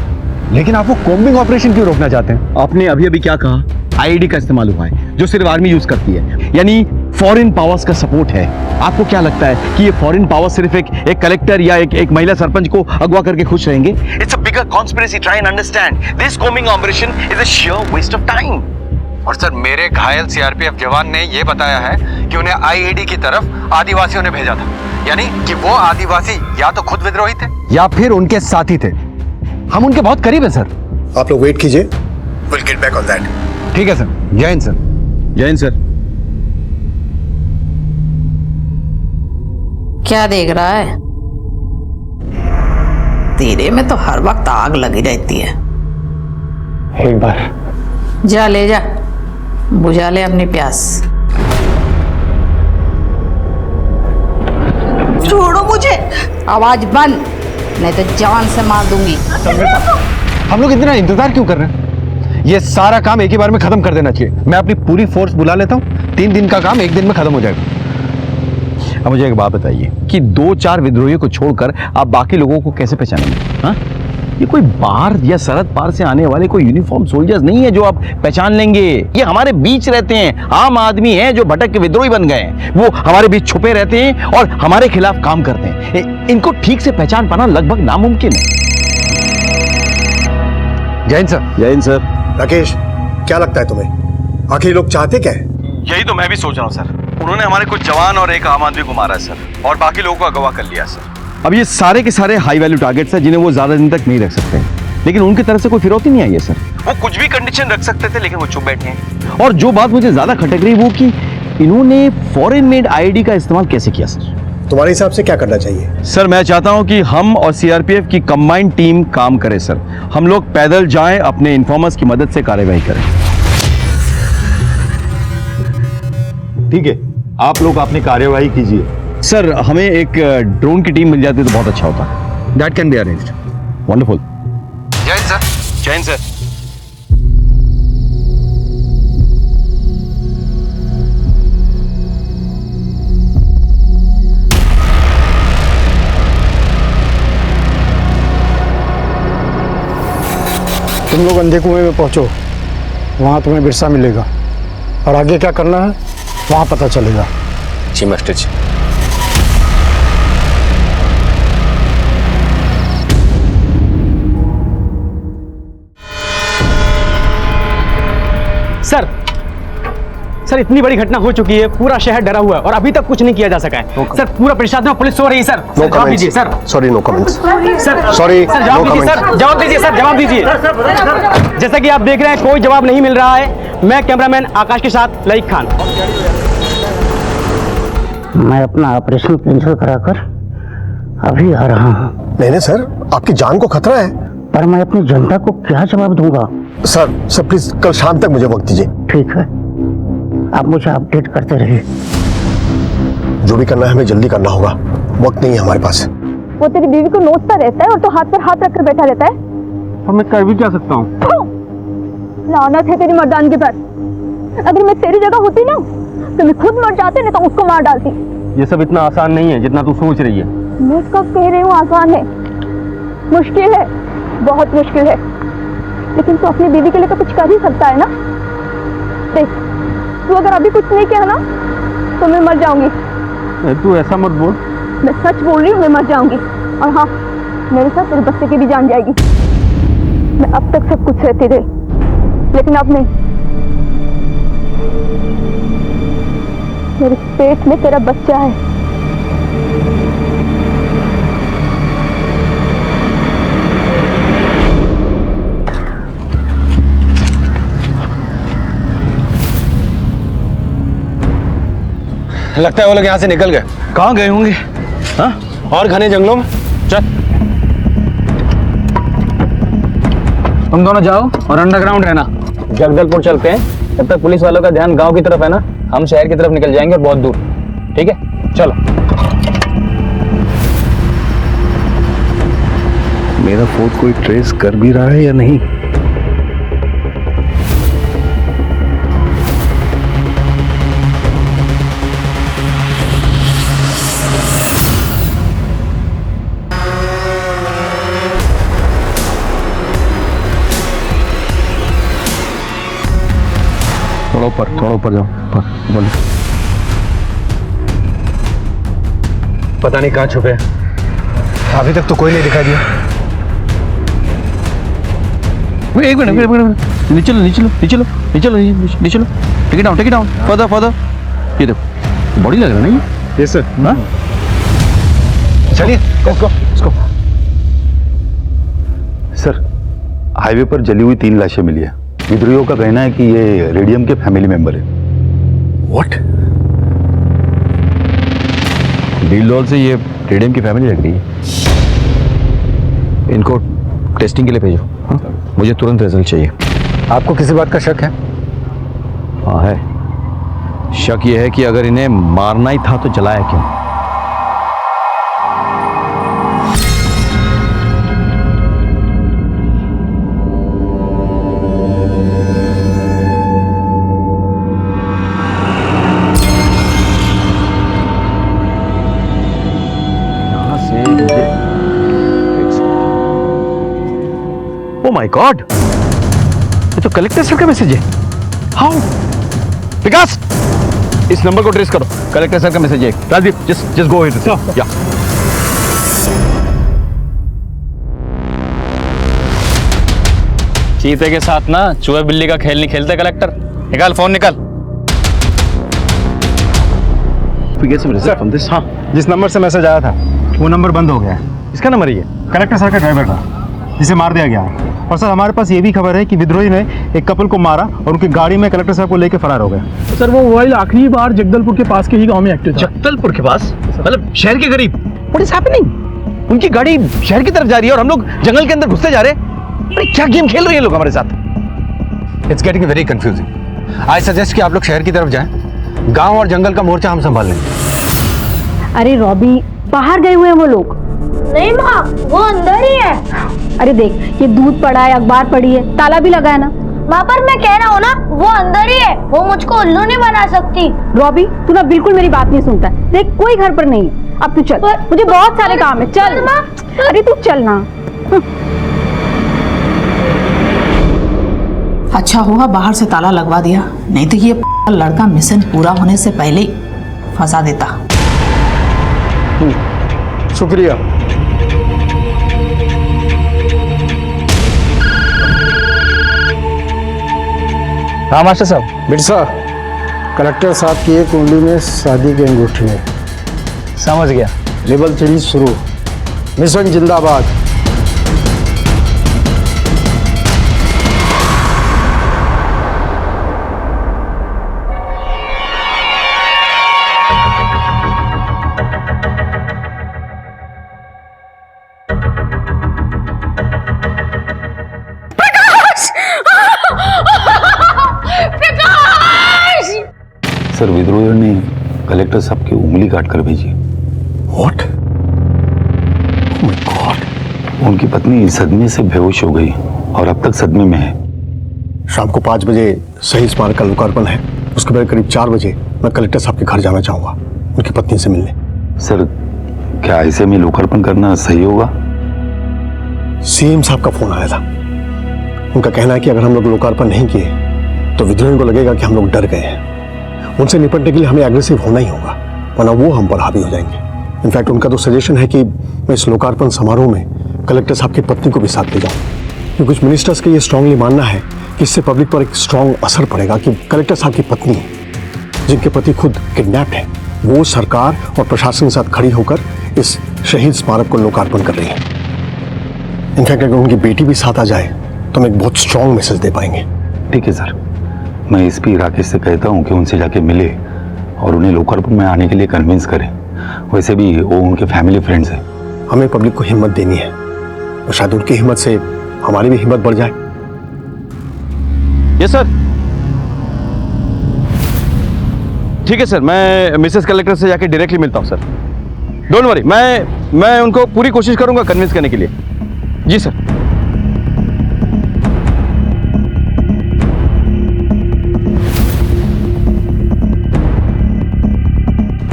लेकिन आप वो कोम्बिंग ऑपरेशन क्यों रोकना चाहते हैं? आपने अभी अभी क्या कहा? आईडी का इस्तेमाल हुआ है जो सिर्फ आर्मी यूज करती है, यानी फॉरेन पावर्स का सपोर्ट है। आपको क्या लगता है कि ये फॉरेन पावर्स सिर्फ एक कलेक्टर या एक महिला सरपंच को अगवा करके खुश रहेंगे? It's a bigger conspiracy. Try and understand this combing operation is a sheer waste of time। और सर मेरे घायल सीआरपीएफ जवान ने यह बताया है कि उन्हें आईईडी की तरफ आदिवासियों ने भेजा था, यानी कि वो आदिवासी या तो खुद विद्रोही थे या फिर उनके साथी थे। हम उनके बहुत करीब हैं सर। आप लोग वेट कीजिए, will get back on that. ठीक है सर। जय हिंद सर। जय हिंद सर। क्या देख रहा है? तेरे में तो हर वक्त आग लगी रहती है। एक बार जा ले जा, बुझा ले अपनी प्यास। छोड़ो मुझे। आवाज बंद, नहीं तो जान से मार दूंगी। हम लोग इतना इंतजार क्यों कर रहे हैं? ये सारा काम एक ही बार में खत्म कर देना चाहिए। मैं अपनी पूरी फोर्स बुला लेता हूँ। 3 दिन का काम 1 दिन में खत्म हो जाएगा। अब मुझे एक बात बताइए कि 2-4 विद्रोहियों को छोड़कर आप बाकी लोगों को कैसे पहचानेंगे? हाँ, ये कोई बाहर या सरहद पार से आने वाले कोई यूनिफॉर्म सोल्जर्स नहीं है जो आप पहचान लेंगे। ये हमारे बीच रहते हैं, आम आदमी हैं जो भटक के विद्रोही बन गए हैं। वो हमारे बीच छुपे रहते हैं और हमारे खिलाफ काम करते हैं। इनको ठीक से पहचान पाना लगभग नामुमकिन है। जैन सर। जैन सर। राकेश, क्या लगता है तुम्हें, आखिर ये लोग चाहते क्या है? यही तो मैं भी सोच रहा हूँ सर। उन्होंने हमारे कुछ जवान और एक आम आदमी को मारा है सर, और बाकी लोगों को अगवा कर लिया सर। अब ये सारे के सारे हाई वैल्यू टारगेट्स हैं जिन्हें वो ज्यादा दिन तक नहीं रख सकते, लेकिन उनकी तरफ से कोई फिरौती नहीं आई है सर। वो कुछ भी कंडीशन रख सकते थे, लेकिन वो चुप बैठे हैं। और जो बात मुझे ज्यादा खटक रही वो कि इन्होंने फॉरेन मेड आईडी का इस्तेमाल कैसे किया सर? तुम्हारे हिसाब से क्या करना चाहिए? सर मैं चाहता हूं कि हम और सीआरपीएफ की कंबाइंड टीम काम करे सर। हम लोग पैदल जाएं, अपने इन्फॉर्मर्स की मदद से कार्यवाही करें। ठीक है, आप लोग अपनी कार्यवाही कीजिए। सर हमें एक ड्रोन की टीम मिल जाती तो बहुत अच्छा होता। That can be arranged. Wonderful. Jain sir. Jain sir. तुम लोग अंधे कुएं में पहुंचो, वहां तुम्हें बिरसा मिलेगा, और आगे क्या करना है वहां पता चलेगा। जी मास्टर जी। सर इतनी बड़ी घटना हो चुकी है, पूरा शहर डरा हुआ है और अभी तक कुछ नहीं किया जा सका है। सर पूरा प्रशासन में पुलिस सो रही है सर। जवाब दीजिए sir. Sorry, no comments. Sir sorry, जवाब दीजिए सर। जवाब दीजिए सर। जवाब दीजिए। जैसा कि आप देख रहे हैं कोई जवाब नहीं मिल रहा है। मैं कैमरामैन आकाश के साथ लईक खान। मैं अपना ऑपरेशन कैंसिल कराकर अभी आ रहा हूँ। नहीं सर, आपकी जान को खतरा है। पर मैं अपनी जनता को क्या जवाब दूंगा? सर प्लीज कल शाम तक मुझे वक्त दीजिए। ठीक है, आप मुझे अपडेट करते रहिए। जो भी करना है हमें जल्दी करना होगा, वक्त नहीं है हमारे पास। वो तेरी बीवी को नोचता रहता है और तो हाथ पर हाथ रखकर बैठा रहता है। तो मैं कर भी क्या सकता हूँ? लानत है तेरी मर्दानगी पर। अगर मैं तेरी जगह होती ना तो मैं खुद मर जाती, नहीं तो उसको मार डालती। ये सब इतना आसान नहीं है जितना तू सोच रही है। मैं कब कह रही हूँ आसान है? मुश्किल है, बहुत मुश्किल है, लेकिन तू अपनी बीवी के लिए तो कुछ कर ही सकता है ना। देख, तू अगर अभी कुछ नहीं किया ना तो मैं मर जाऊंगी। तू ऐसा मत बोल। मैं सच बोल रही हूँ, मैं मर जाऊंगी। और हाँ, मेरे साथ तेरे बच्चे की भी जान जाएगी। मैं अब तक सब कुछ सहती रही, लेकिन अब नहीं। मेरे पेट में तेरा बच्चा है। लगता है वो लोग यहाँ से निकल गए। कहाँ गए होंगे? हाँ? और घने जंगलों में। चल तुम दोनों जाओ और अंडरग्राउंड रहना। जगदलपुर चलते हैं, जब तक पुलिस वालों का ध्यान गांव की तरफ है ना, हम शहर की तरफ निकल जाएंगे और बहुत दूर। ठीक है, चलो। मेरा फोन कोई ट्रेस कर भी रहा है या नहीं? थोड़ा ऊपर जाओ। बोलो। पता नहीं कहाँ छुपे। अभी तक तो कोई नहीं दिखाई दिया। एक मिनट। नीचे लो। Take it down. फर्दर। ये देखो, बॉडी लग रहा है ना ये? Yes sir. हाँ? चलिए, इसको। सर, हाईवे पर जली हुई 3 लाशें मिली है। विद्रोहियों का कहना है कि ये रेडियम के फैमिली मेंबर है। व्हाट? डील से ये रेडियम की फैमिली लग रही है। इनको टेस्टिंग के लिए भेजो। हाँ? मुझे तुरंत रिजल्ट चाहिए। आपको किसी बात का शक है? हाँ है। शक ये है कि अगर इन्हें मारना ही था तो जलाया क्यों? Oh my God! ये तो कलेक्टर सर का मैसेज है। हाउ? विकास, इस नंबर को ट्रेस करो। कलेक्टर सर का मैसेज है। Rajdeep, just go ahead. या। चीते के साथ ना चूहे बिल्ली का खेल नहीं खेलते कलेक्टर। निकाल फोन निकाल। हाँ, जिस नंबर से मैसेज आया था वो नंबर बंद हो गया है। इसका नंबर ही है, कलेक्टर सर का ड्राइवर का, जिसे मार दिया गया है। और सर हमारे पास ये भी खबर है कि विद्रोही ने एक कपल को मारा और उनकी गाड़ी में कलेक्टर साहब को लेकर फरार हो गया। सर वो मोबाइल आखिरी बार जगदलपुर के पास के ही गांव में एक्टिव था। जगदलपुर के पास, मतलब शहर के करीब। What is happening? उनकी गाड़ी शहर की तरफ जा रही है और हम लोग जंगल के अंदर घुसते जा रहे हैं। अरे क्या गेम खेल रहे हैं लोग हमारे साथ? It's getting very confusing. I suggest कि आप लोग शहर की तरफ जाएं। गांव और जंगल का मोर्चा हम संभाल लेंगे। अरे रॉबी, बाहर गए हुए हैं वो लोग। नहीं माँ, वो अंदर ही है। अरे देख, ये दूध पड़ा है, अखबार पड़ी है, ताला भी लगा है ना। माँ पर मैं कह रहा हूँ ना, वो अंदर ही है। वो मुझको उल्लू नहीं बना सकती। रॉबी, तू ना बिल्कुल मेरी बात नहीं सुनता है। देख, कोई घर पर नहीं है। अब तू चल, मुझे बहुत सारे काम है। चल माँ। अरे तू चल ना। अच्छा हुआ बाहर से ताला लगवा दिया, नहीं तो ये लड़का मिशन पूरा होने से पहले ही फंसा देता। शुक्रिया। हाँ मास्टर साहब। बिरसा, कलेक्टर साहब की एक उंगली में शादी की अंगूठी है। समझ गया। लेवल 3 शुरू। मिशन जिंदाबाद। सर विद्रोहियों ने कलेक्टर साहब की उंगली काट कर भेजी। What? Oh my God! उनकी पत्नी सदमे से बेहोश हो गई और अब तक सदमे में है। शाम को 5 बजे शहीद स्मारक का लोकार्पण है। उसके बाद करीब 4 बजे मैं कलेक्टर साहब के घर जाना चाहूंगा उनकी पत्नी से मिलने। सर क्या ऐसे में लोकार्पण करना सही होगा? सीएम साहब का फोन आया था। उनका कहना है कि अगर हम लोग लोकार्पण नहीं किए तो विद्रोहियों को लगेगा कि हम लोग डर गए हैं। उनसे निपटने के लिए हमें एग्रेसिव होना ही होगा, वरना वो हम पर हावी हो जाएंगे। इनफैक्ट उनका तो सजेशन है कि मैं इस लोकार्पण समारोह में कलेक्टर साहब की पत्नी को भी साथ ले जाऊं। क्योंकि कुछ मिनिस्टर्स का ये स्ट्रांगली मानना है कि इससे पब्लिक पर एक स्ट्रांग असर पड़ेगा कि कलेक्टर साहब की पत्नी, जिनके पति खुद किडनैप्ड है, वो सरकार और प्रशासन के साथ खड़ी होकर इस शहीद स्मारक को लोकार्पण कर रही है। इनफैक्ट अगर उनकी बेटी भी साथ आ जाए तो हम एक बहुत स्ट्रांग मैसेज दे पाएंगे। ठीक है सर, मैं एसपी राकेश से कहता हूँ कि उनसे जाके मिले और उन्हें लोकार्पण में आने के लिए कन्विंस करें। वैसे भी वो उनके फैमिली फ्रेंड्स हैं। हमें पब्लिक को हिम्मत देनी है और शायद उनकी हिम्मत से हमारी भी हिम्मत बढ़ जाए। Yes sir. ठीक है सर, मैं मिसेस कलेक्टर से जाके डायरेक्टली मिलता हूँ सर। डोंट वरी, मैं उनको पूरी कोशिश करूंगा कन्विंस करने के लिए। जी सर।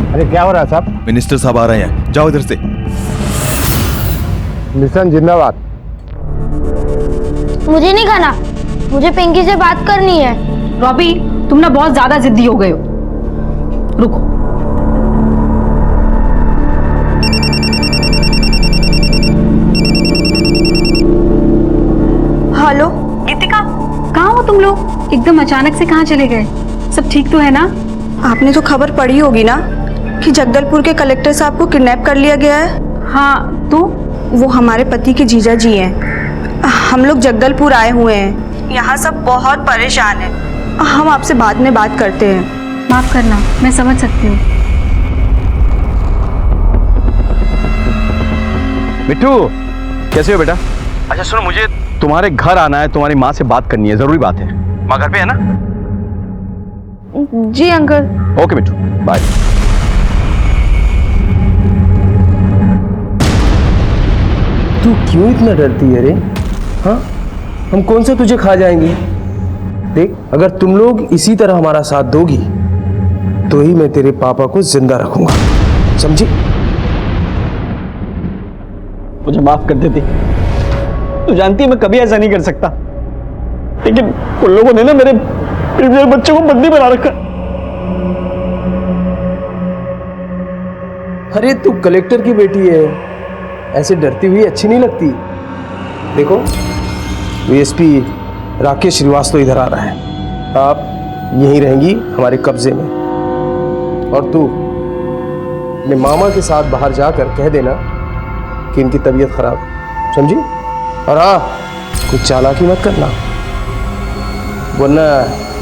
अरे क्या हो रहा है साहब? मिनिस्टर साहब आ रहे हैं, जाओ इधर से। मिशन जिंदाबाद। मुझे नहीं खाना, मुझे पिंकी से बात करनी है। रॉबी, तुम ना बहुत ज्यादा जिद्दी हो गए हो। रुको। हेलो गीतिका, कहाँ हो तुम लोग? एकदम अचानक से कहाँ चले गए? सब ठीक तो है ना? आपने तो खबर पढ़ी होगी ना कि जगदलपुर के कलेक्टर साहब को किडनैप कर लिया गया है। हाँ तो? वो हमारे पति के जीजा जी हैं। हम लोग जगदलपुर आए हुए हैं। यहाँ सब बहुत परेशान हैं। हम आपसे बाद में बात करते हैं। माफ करना, मैं समझ सकती हूँ। मिट्टू, कैसे हो बेटा? अच्छा सुनो, मुझे तुम्हारे घर आना है, तुम्हारी माँ से बात करनी है, जरूरी बात है। माँ घर पे है ना? जी अंकल। ओके मिट्टू, बाय। तू क्यों इतना डरती है रे? हाँ, हम कौन से तुझे खा जाएंगे? देख, अगर तुम लोग इसी तरह हमारा साथ दोगी तो ही मैं तेरे पापा को जिंदा रखूंगा, समझी? मुझे माफ कर देती। तू जानती है मैं कभी ऐसा नहीं कर सकता, लेकिन उन लोगों ने ना मेरे बच्चे को बंदी बना रखा। अरे तू कलेक्टर की बेटी है, ऐसे डरती हुई अच्छी नहीं लगती। देखो, एसपी राकेश श्रीवास्तव इधर आ रहा है। आप यहीं रहेंगी हमारे कब्जे में, और तू अपने मामा के साथ बाहर जाकर कह देना कि इनकी तबीयत खराब है, समझी? और हाँ, कुछ चालाकी मत करना, वरना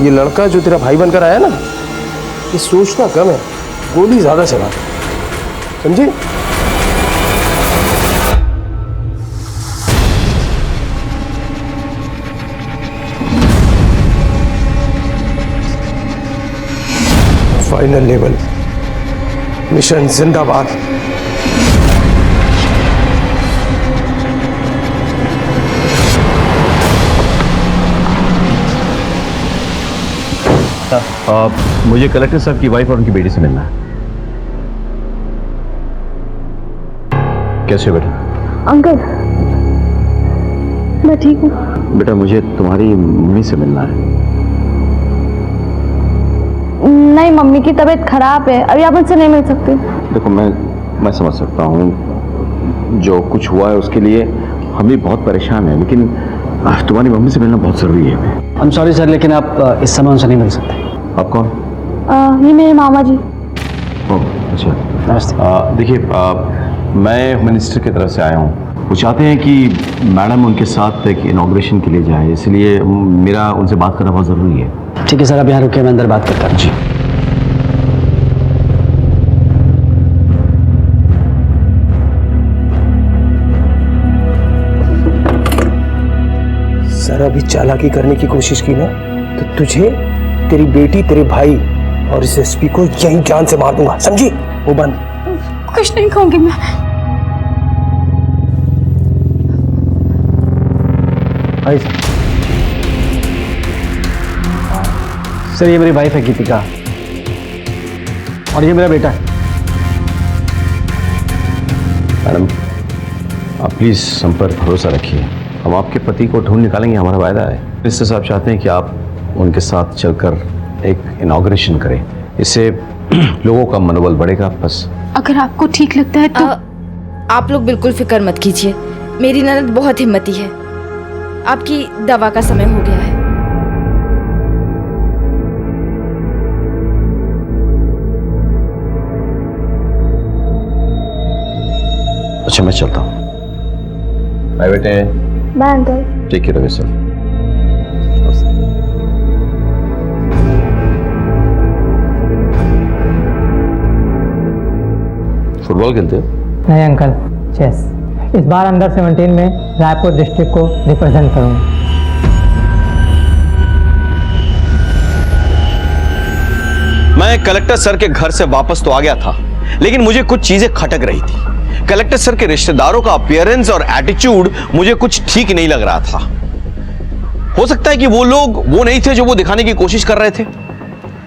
ये लड़का जो तेरा भाई बनकर आया ना, ये सोचता कम है, गोली ज्यादा चलाता, समझी? फाइनल लेवल मिशन जिंदाबाद। मुझे कलेक्टर साहब की वाइफ और उनकी बेटी से मिलना है। कैसे हो बेटा? अंकल, मैं ठीक हूँ। बेटा मुझे तुम्हारी मम्मी से मिलना है। नहीं, मम्मी की तबीयत खराब है, अभी आप उनसे नहीं मिल सकते। देखो मैं समझ सकता हूँ जो कुछ हुआ है उसके लिए हम भी बहुत परेशान हैं, लेकिन तुम्हारी मम्मी से मिलना बहुत जरूरी है। आई एम सॉरी सर, लेकिन आप इस समय उनसे नहीं मिल सकते। आप कौन? ये मेरे मामा जी। अच्छा, नमस्ते। देखिए, मैं होम मिनिस्टर की तरफ से आया हूँ। वो चाहते हैं कि मैडम उनके साथ एक इनॉग्रेशन के लिए जाए, इसलिए मेरा उनसे बात करना बहुत ज़रूरी है। ठीक है सर, आप यहाँ रुकिए, मैं अंदर बात करता हूँ। जी। सर, अभी चालाकी करने की कोशिश की ना तो तुझे, तेरी बेटी, तेरे भाई और इस एसपी को यहीं जान से मार दूंगा, समझी? वो बंद। कुछ नहीं कहूंगी मैं। भाई सर, ये मेरी वाइफ है गीतिका, और ये मेरा बेटा है। मैडम, आप प्लीज़ हम पर भरोसा रखिए, हम आपके पति को ढूंढ निकालेंगे, हमारा वायदा है। मिनिस्टर साहब चाहते हैं कि आप उनके साथ चलकर एक इनॉग्रेशन करें, इससे लोगों का मनोबल बढ़ेगा। बस अगर आपको ठीक लगता है तो आप लोग बिल्कुल फिक्र मत कीजिए, मेरी ननद बहुत हिम्मती है। आपकी दवा का समय हो गया है। अच्छा, मैं चलता हूँ। बाय बेटे। Bye uncle. Take care of yourself. Football खेलते हो? नहीं अंकल, चेस। इस बार अंडर 17 में रायपुर डिस्ट्रिक्ट को रिप्रेजेंट करूंगा। मैं कलेक्टर सर के घर से वापस तो आ गया था, लेकिन मुझे कुछ चीजें खटक रही थी। कलेक्टर सर के रिश्तेदारों का अपीयरेंस और एटीट्यूड मुझे कुछ ठीक नहीं लग रहा था। हो सकता है कि वो लोग वो नहीं थे जो वो दिखाने की कोशिश कर रहे थे।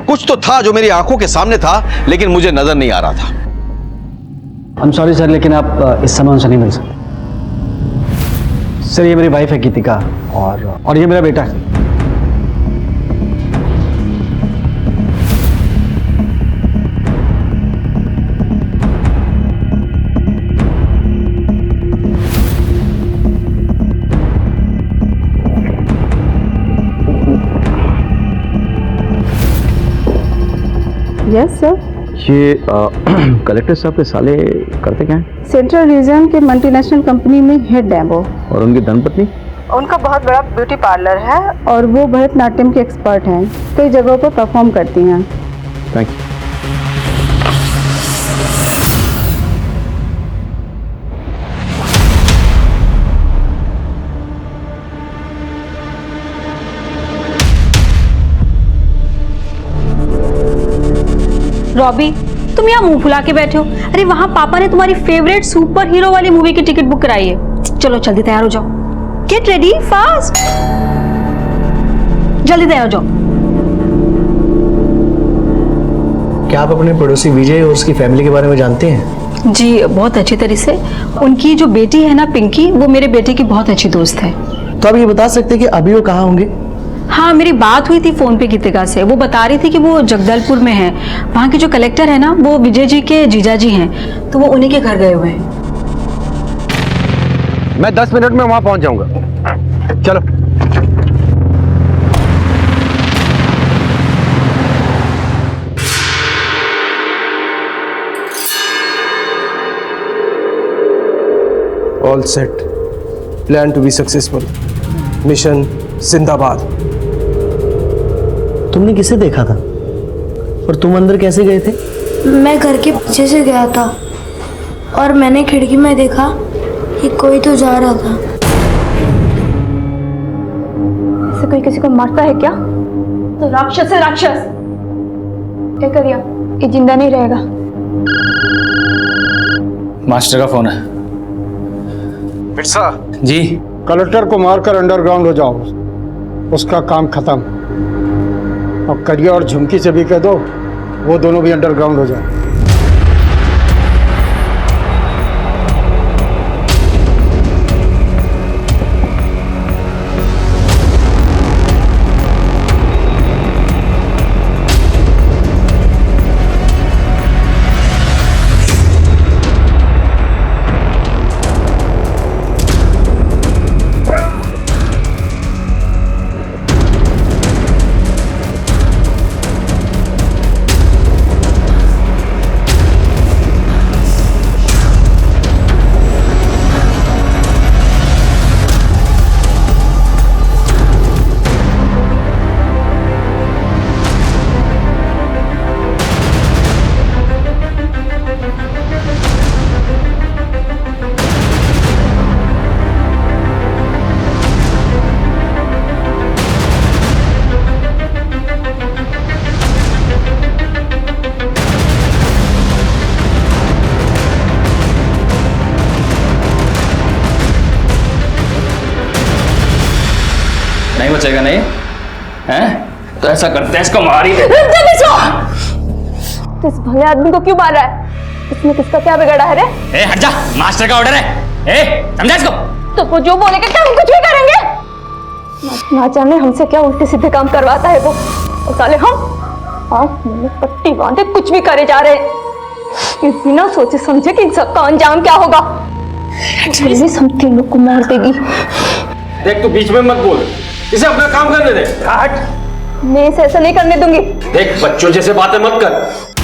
कुछ तो था जो मेरी आंखों के सामने था, लेकिन मुझे नजर नहीं आ रहा था। आई एम सॉरी सर, लेकिन आप इस समय उनसे नहीं मिल सकते। सर, ये मेरी वाइफ है गीतिका, और ये मेरा बेटा है। Yes sir. ये कलेक्टर साहब के साले करते क्या हैं? सेंट्रल रीजन के मल्टीनेशनल कंपनी में हेड है वो। और उनकी धर्मपत्नी? उनका बहुत बड़ा ब्यूटी पार्लर है और वो भरतनाट्यम के एक्सपर्ट हैं, कई जगहों पर परफॉर्म करती हैं। Thank you. रॉबी, तुम यहाँ मुंह फुला के बैठे हो? अरे वहाँ पापा ने तुम्हारी फेवरेट सुपर हीरो वाली मूवी की टिकट बुक कराई है। चलो जल्दी तैयार हो जाओ। गेट रेडी फास्ट, जल्दी तैयार हो जाओ। क्या आप अपने पड़ोसी विजय और उसकी फैमिली के बारे में जानते हैं? जी बहुत अच्छी तरह से। उनकी जो बेटी है ना पिंकी, वो मेरे बेटे की बहुत अच्छी दोस्त है। तो आप ये बता सकते हैं कि अभी वो कहाँ होंगे? हाँ, मेरी बात हुई थी फोन पे गीतिका से। वो बता रही थी कि वो जगदलपुर में है। वहाँ के जो कलेक्टर है ना, वो विजय जी के जीजा जी हैं, तो वो उन्हीं के घर गए हुए हैं। मैं 10 मिनट में वहां पहुंच जाऊंगा। चलो। All set, plan to be successful, mission जिंदाबाद। तुमने किसे देखा था और तुम अंदर कैसे गए थे? मैं घर के पीछे से गया था और मैंने खिड़की में देखा कि कोई तो जा रहा था। ऐसे कोई किसी को मारता है क्या? तो राक्षस है, राक्षस। क्या करिए, ये जिंदा नहीं रहेगा। मास्टर का फोन है। बिरसा जी। कलेक्टर को मारकर अंडरग्राउंड हो जाओ, उसका काम खत्म। और करिया और झुमकी से भी कह दो वो दोनों भी अंडरग्राउंड हो जाए। नहीं बचेगा नहीं हैं? तो ऐसा करते हैं, इसको मार ही देते तो इस भले आदमी को क्यों मार रहा है? इसमें किसका क्या बिगड़ा है रे? ए हट जा, मास्टर का ऑर्डर है। ए समझा इसको? तो वो जो बोलेगा क्या हम कुछ भी करेंगे? ना जाने हमसे क्या उल्टे सीधे काम करवाता है वो। और साले हम मुझे पट्टी बांधे कुछ भी करे जा रहे हैं, बिना सोचे समझे कि इन सबका अंजाम क्या होगा। हम तीन लोग को मार देगी। देख तू बीच में मत बोल, इसे अपना काम करने दे। हट। मैं इसे ऐसा नहीं करने दूंगी। देख बच्चों जैसे बातें मत कर।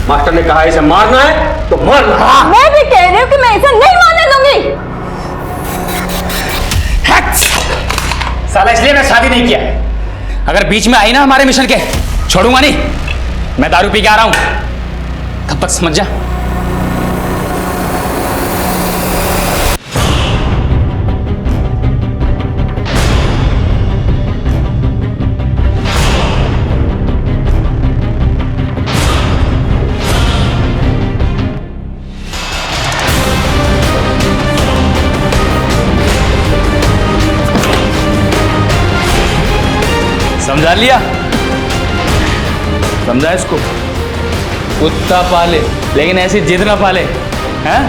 मास्टर ने कहा इसे मारना है तो मारना। मैं भी कह रही हूँ कि मैं इसे नहीं मारने दूंगी। साला इसलिए मैं शादी नहीं किया। अगर बीच में आई ना हमारे मिशन के, छोड़ूंगा नहीं। मैं दारू पी के आ रहा हूं, तब तक समझ जा। समझा लिया? समझा इसको? कुत्ता पाले लेकिन ऐसी जिद ना पाले, हैं?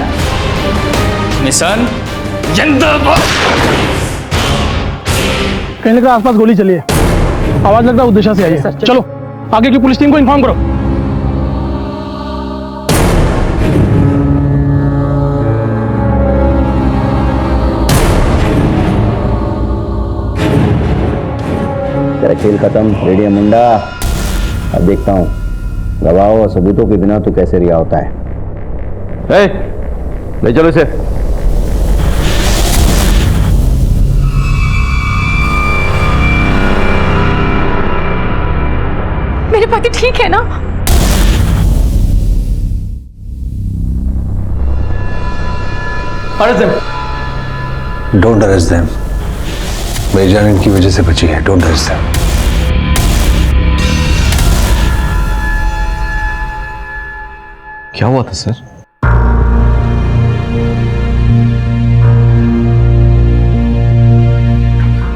मिशन जिंदाबाद। कहने का आसपास गोली चली है, आवाज लगता है उद्देश्य से आई है। चलो आगे की पुलिस टीम को इन्फॉर्म करो। तेरा खेल खत्म, रेडियम मुंडा। अब देखता हूँ गवाहों और सबूतों के बिना तू कैसे रिहा होता है। ले चलो इसे। मेरे पति ठीक है ना? Don't arrest them. मेरी जान इनकी वजह से बची है। Don't arrest them. क्या हुआ था सर?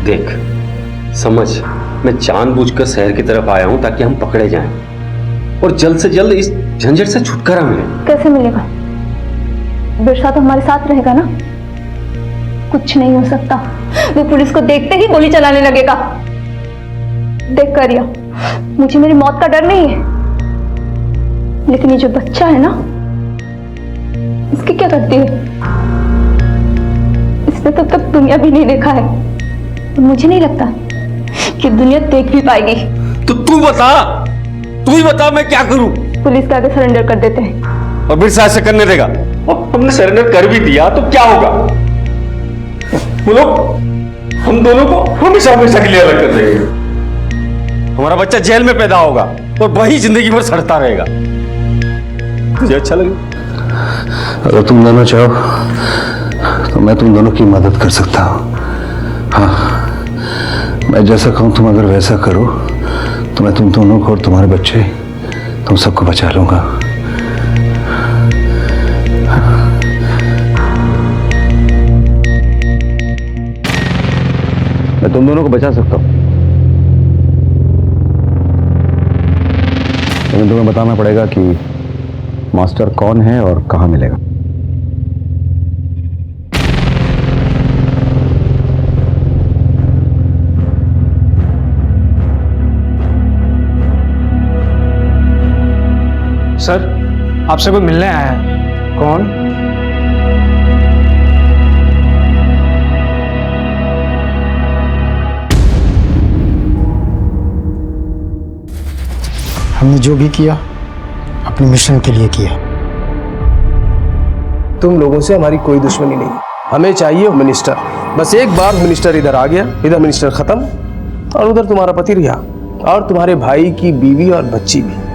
देख समझ, मैं जानबूझकर शहर की तरफ आया हूं ताकि हम पकड़े जाएं और जल्द से जल्द इस झंझट से छुटकारा मिले। कैसे मिलेगा? बिरसा तो हमारे साथ रहेगा ना। कुछ नहीं हो सकता, वो पुलिस को देखते ही गोली चलाने लगेगा। देख करिया, मुझे मेरी मौत का डर नहीं है, लेकिन ये जो बच्चा है ना, इसकी क्या करती है? इसने तो तब दुनिया भी नहीं देखा है। मुझे नहीं लगता कि दुनिया देख भी पाएगी। तो तू बता, तू ही बता मैं क्या करूं? पुलिस के आगे सरेंडर कर देते हैं। और बिरसा ऐसे करने देगा? और हमने सरेंडर कर भी दिया तो क्या होगा? वो लोग हम दोनों को हमेशा हमेशा के लिए अलग कर देंगे। हमारा बच्चा जेल में पैदा होगा और वही जिंदगी भर सड़ता रहेगा। तुझे अच्छा लगे? अगर तुम दोनों चाहो तो मैं तुम दोनों की मदद कर सकता हूँ। हाँ, मैं जैसा कहूँ तुम अगर वैसा करो तो मैं तुम दोनों को और तुम्हारे बच्चे तुम सबको बचा लूंगा। मैं तुम दोनों को बचा सकता हूँ, लेकिन तुम्हें बताना पड़ेगा कि मास्टर कौन है और कहाँ मिलेगा। सर, आपसे कोई मिलने आया है। कौन? हमने जो भी किया अपने मिशन के लिए किया। तुम लोगों से हमारी कोई दुश्मनी नहीं, हमें चाहिए मिनिस्टर। बस एक बार मिनिस्टर इधर आ गया, इधर मिनिस्टर खत्म, और उधर तुम्हारा पति रिहा, और तुम्हारे भाई की बीवी और बच्ची भी।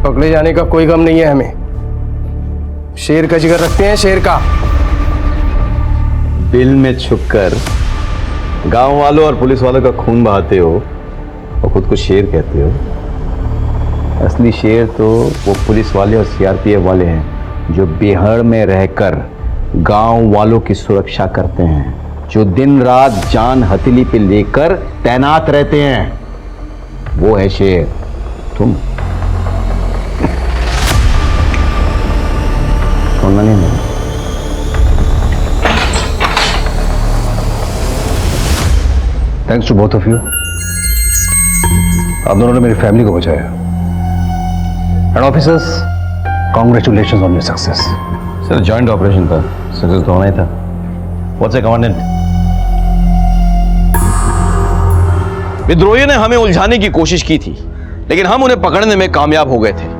पकड़े जाने का कोई गम नहीं है हमें। शेर का जिगर रखते हैं, शेर का। बिल में छुपकर गांव वालों और पुलिस वालों का खून बहाते हो और खुद को शेर कहते हो। असली शेर तो वो पुलिस वाले और सीआरपीएफ वाले हैं जो बिहार में रहकर गांव वालों की सुरक्षा करते हैं, जो दिन रात जान हथेली पे लेकर तैनात रहते हैं। वो है शेर। तुम सुनना नहीं है। Thanks to both of you. आप दोनों ने मेरी फैमिली को बचाया। And officers, congratulations on your success. Sir, joint operation था, सक्सेस तो होना ही था। What's a commandant? विद्रोहियों ने हमें उलझाने की कोशिश की थी, लेकिन हम उन्हें पकड़ने में कामयाब हो गए थे।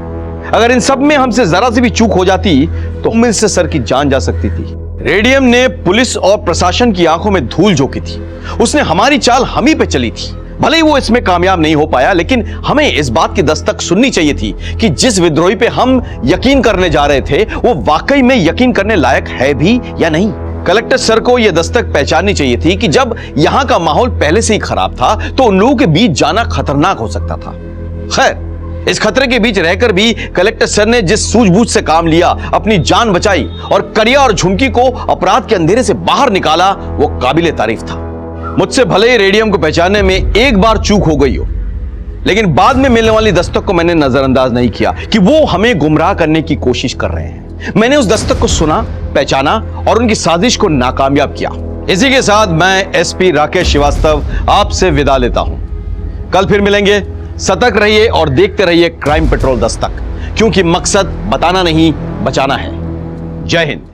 अगर इन सब में हमसे जरा सी भी चूक हो जाती तो उम्मीद से सर की जान जा सकती थी। रेडियम ने पुलिस और प्रशासन की आंखों में धूल झोंकी थी। उसने हमारी चाल हम ही पे चली थी। भले ही वो इसमें कामयाब नहीं हो पाया, लेकिन हमें इस बात की दस्तक सुननी चाहिए थी कि जिस विद्रोही पे हम यकीन करने जा रहे थे वो वाकई में यकीन करने लायक है भी या नहीं। कलेक्टर सर को यह दस्तक पहचाननी चाहिए थी कि जब यहां का माहौल पहले से ही खराब था तो उन लोगों के बीच जाना खतरनाक हो सकता था। खैर, इस खतरे के बीच रहकर भी कलेक्टर सर ने जिस सूझबूझ से काम लिया, अपनी जान बचाई और करिया और झुमकी को अपराध के अंधेरे से बाहर निकाला, वो काबिले तारीफ था। मुझसे भले ही रेडियम को पहचानने में एक बार चूक हो गई हो, लेकिन बाद में मिलने वाली दस्तक को मैंने नजरअंदाज नहीं किया कि वो हमें गुमराह करने की कोशिश कर रहे हैं। मैंने उस दस्तक को सुना, पहचाना और उनकी साजिश को नाकामयाब किया। इसी के साथ मैं एसपी राकेश श्रीवास्तव आपसे विदा लेता हूं। कल फिर मिलेंगे। सतर्क रहिए और देखते रहिए क्राइम पेट्रोल दस्तक, क्योंकि मकसद बताना नहीं, बचाना है। जय हिंद।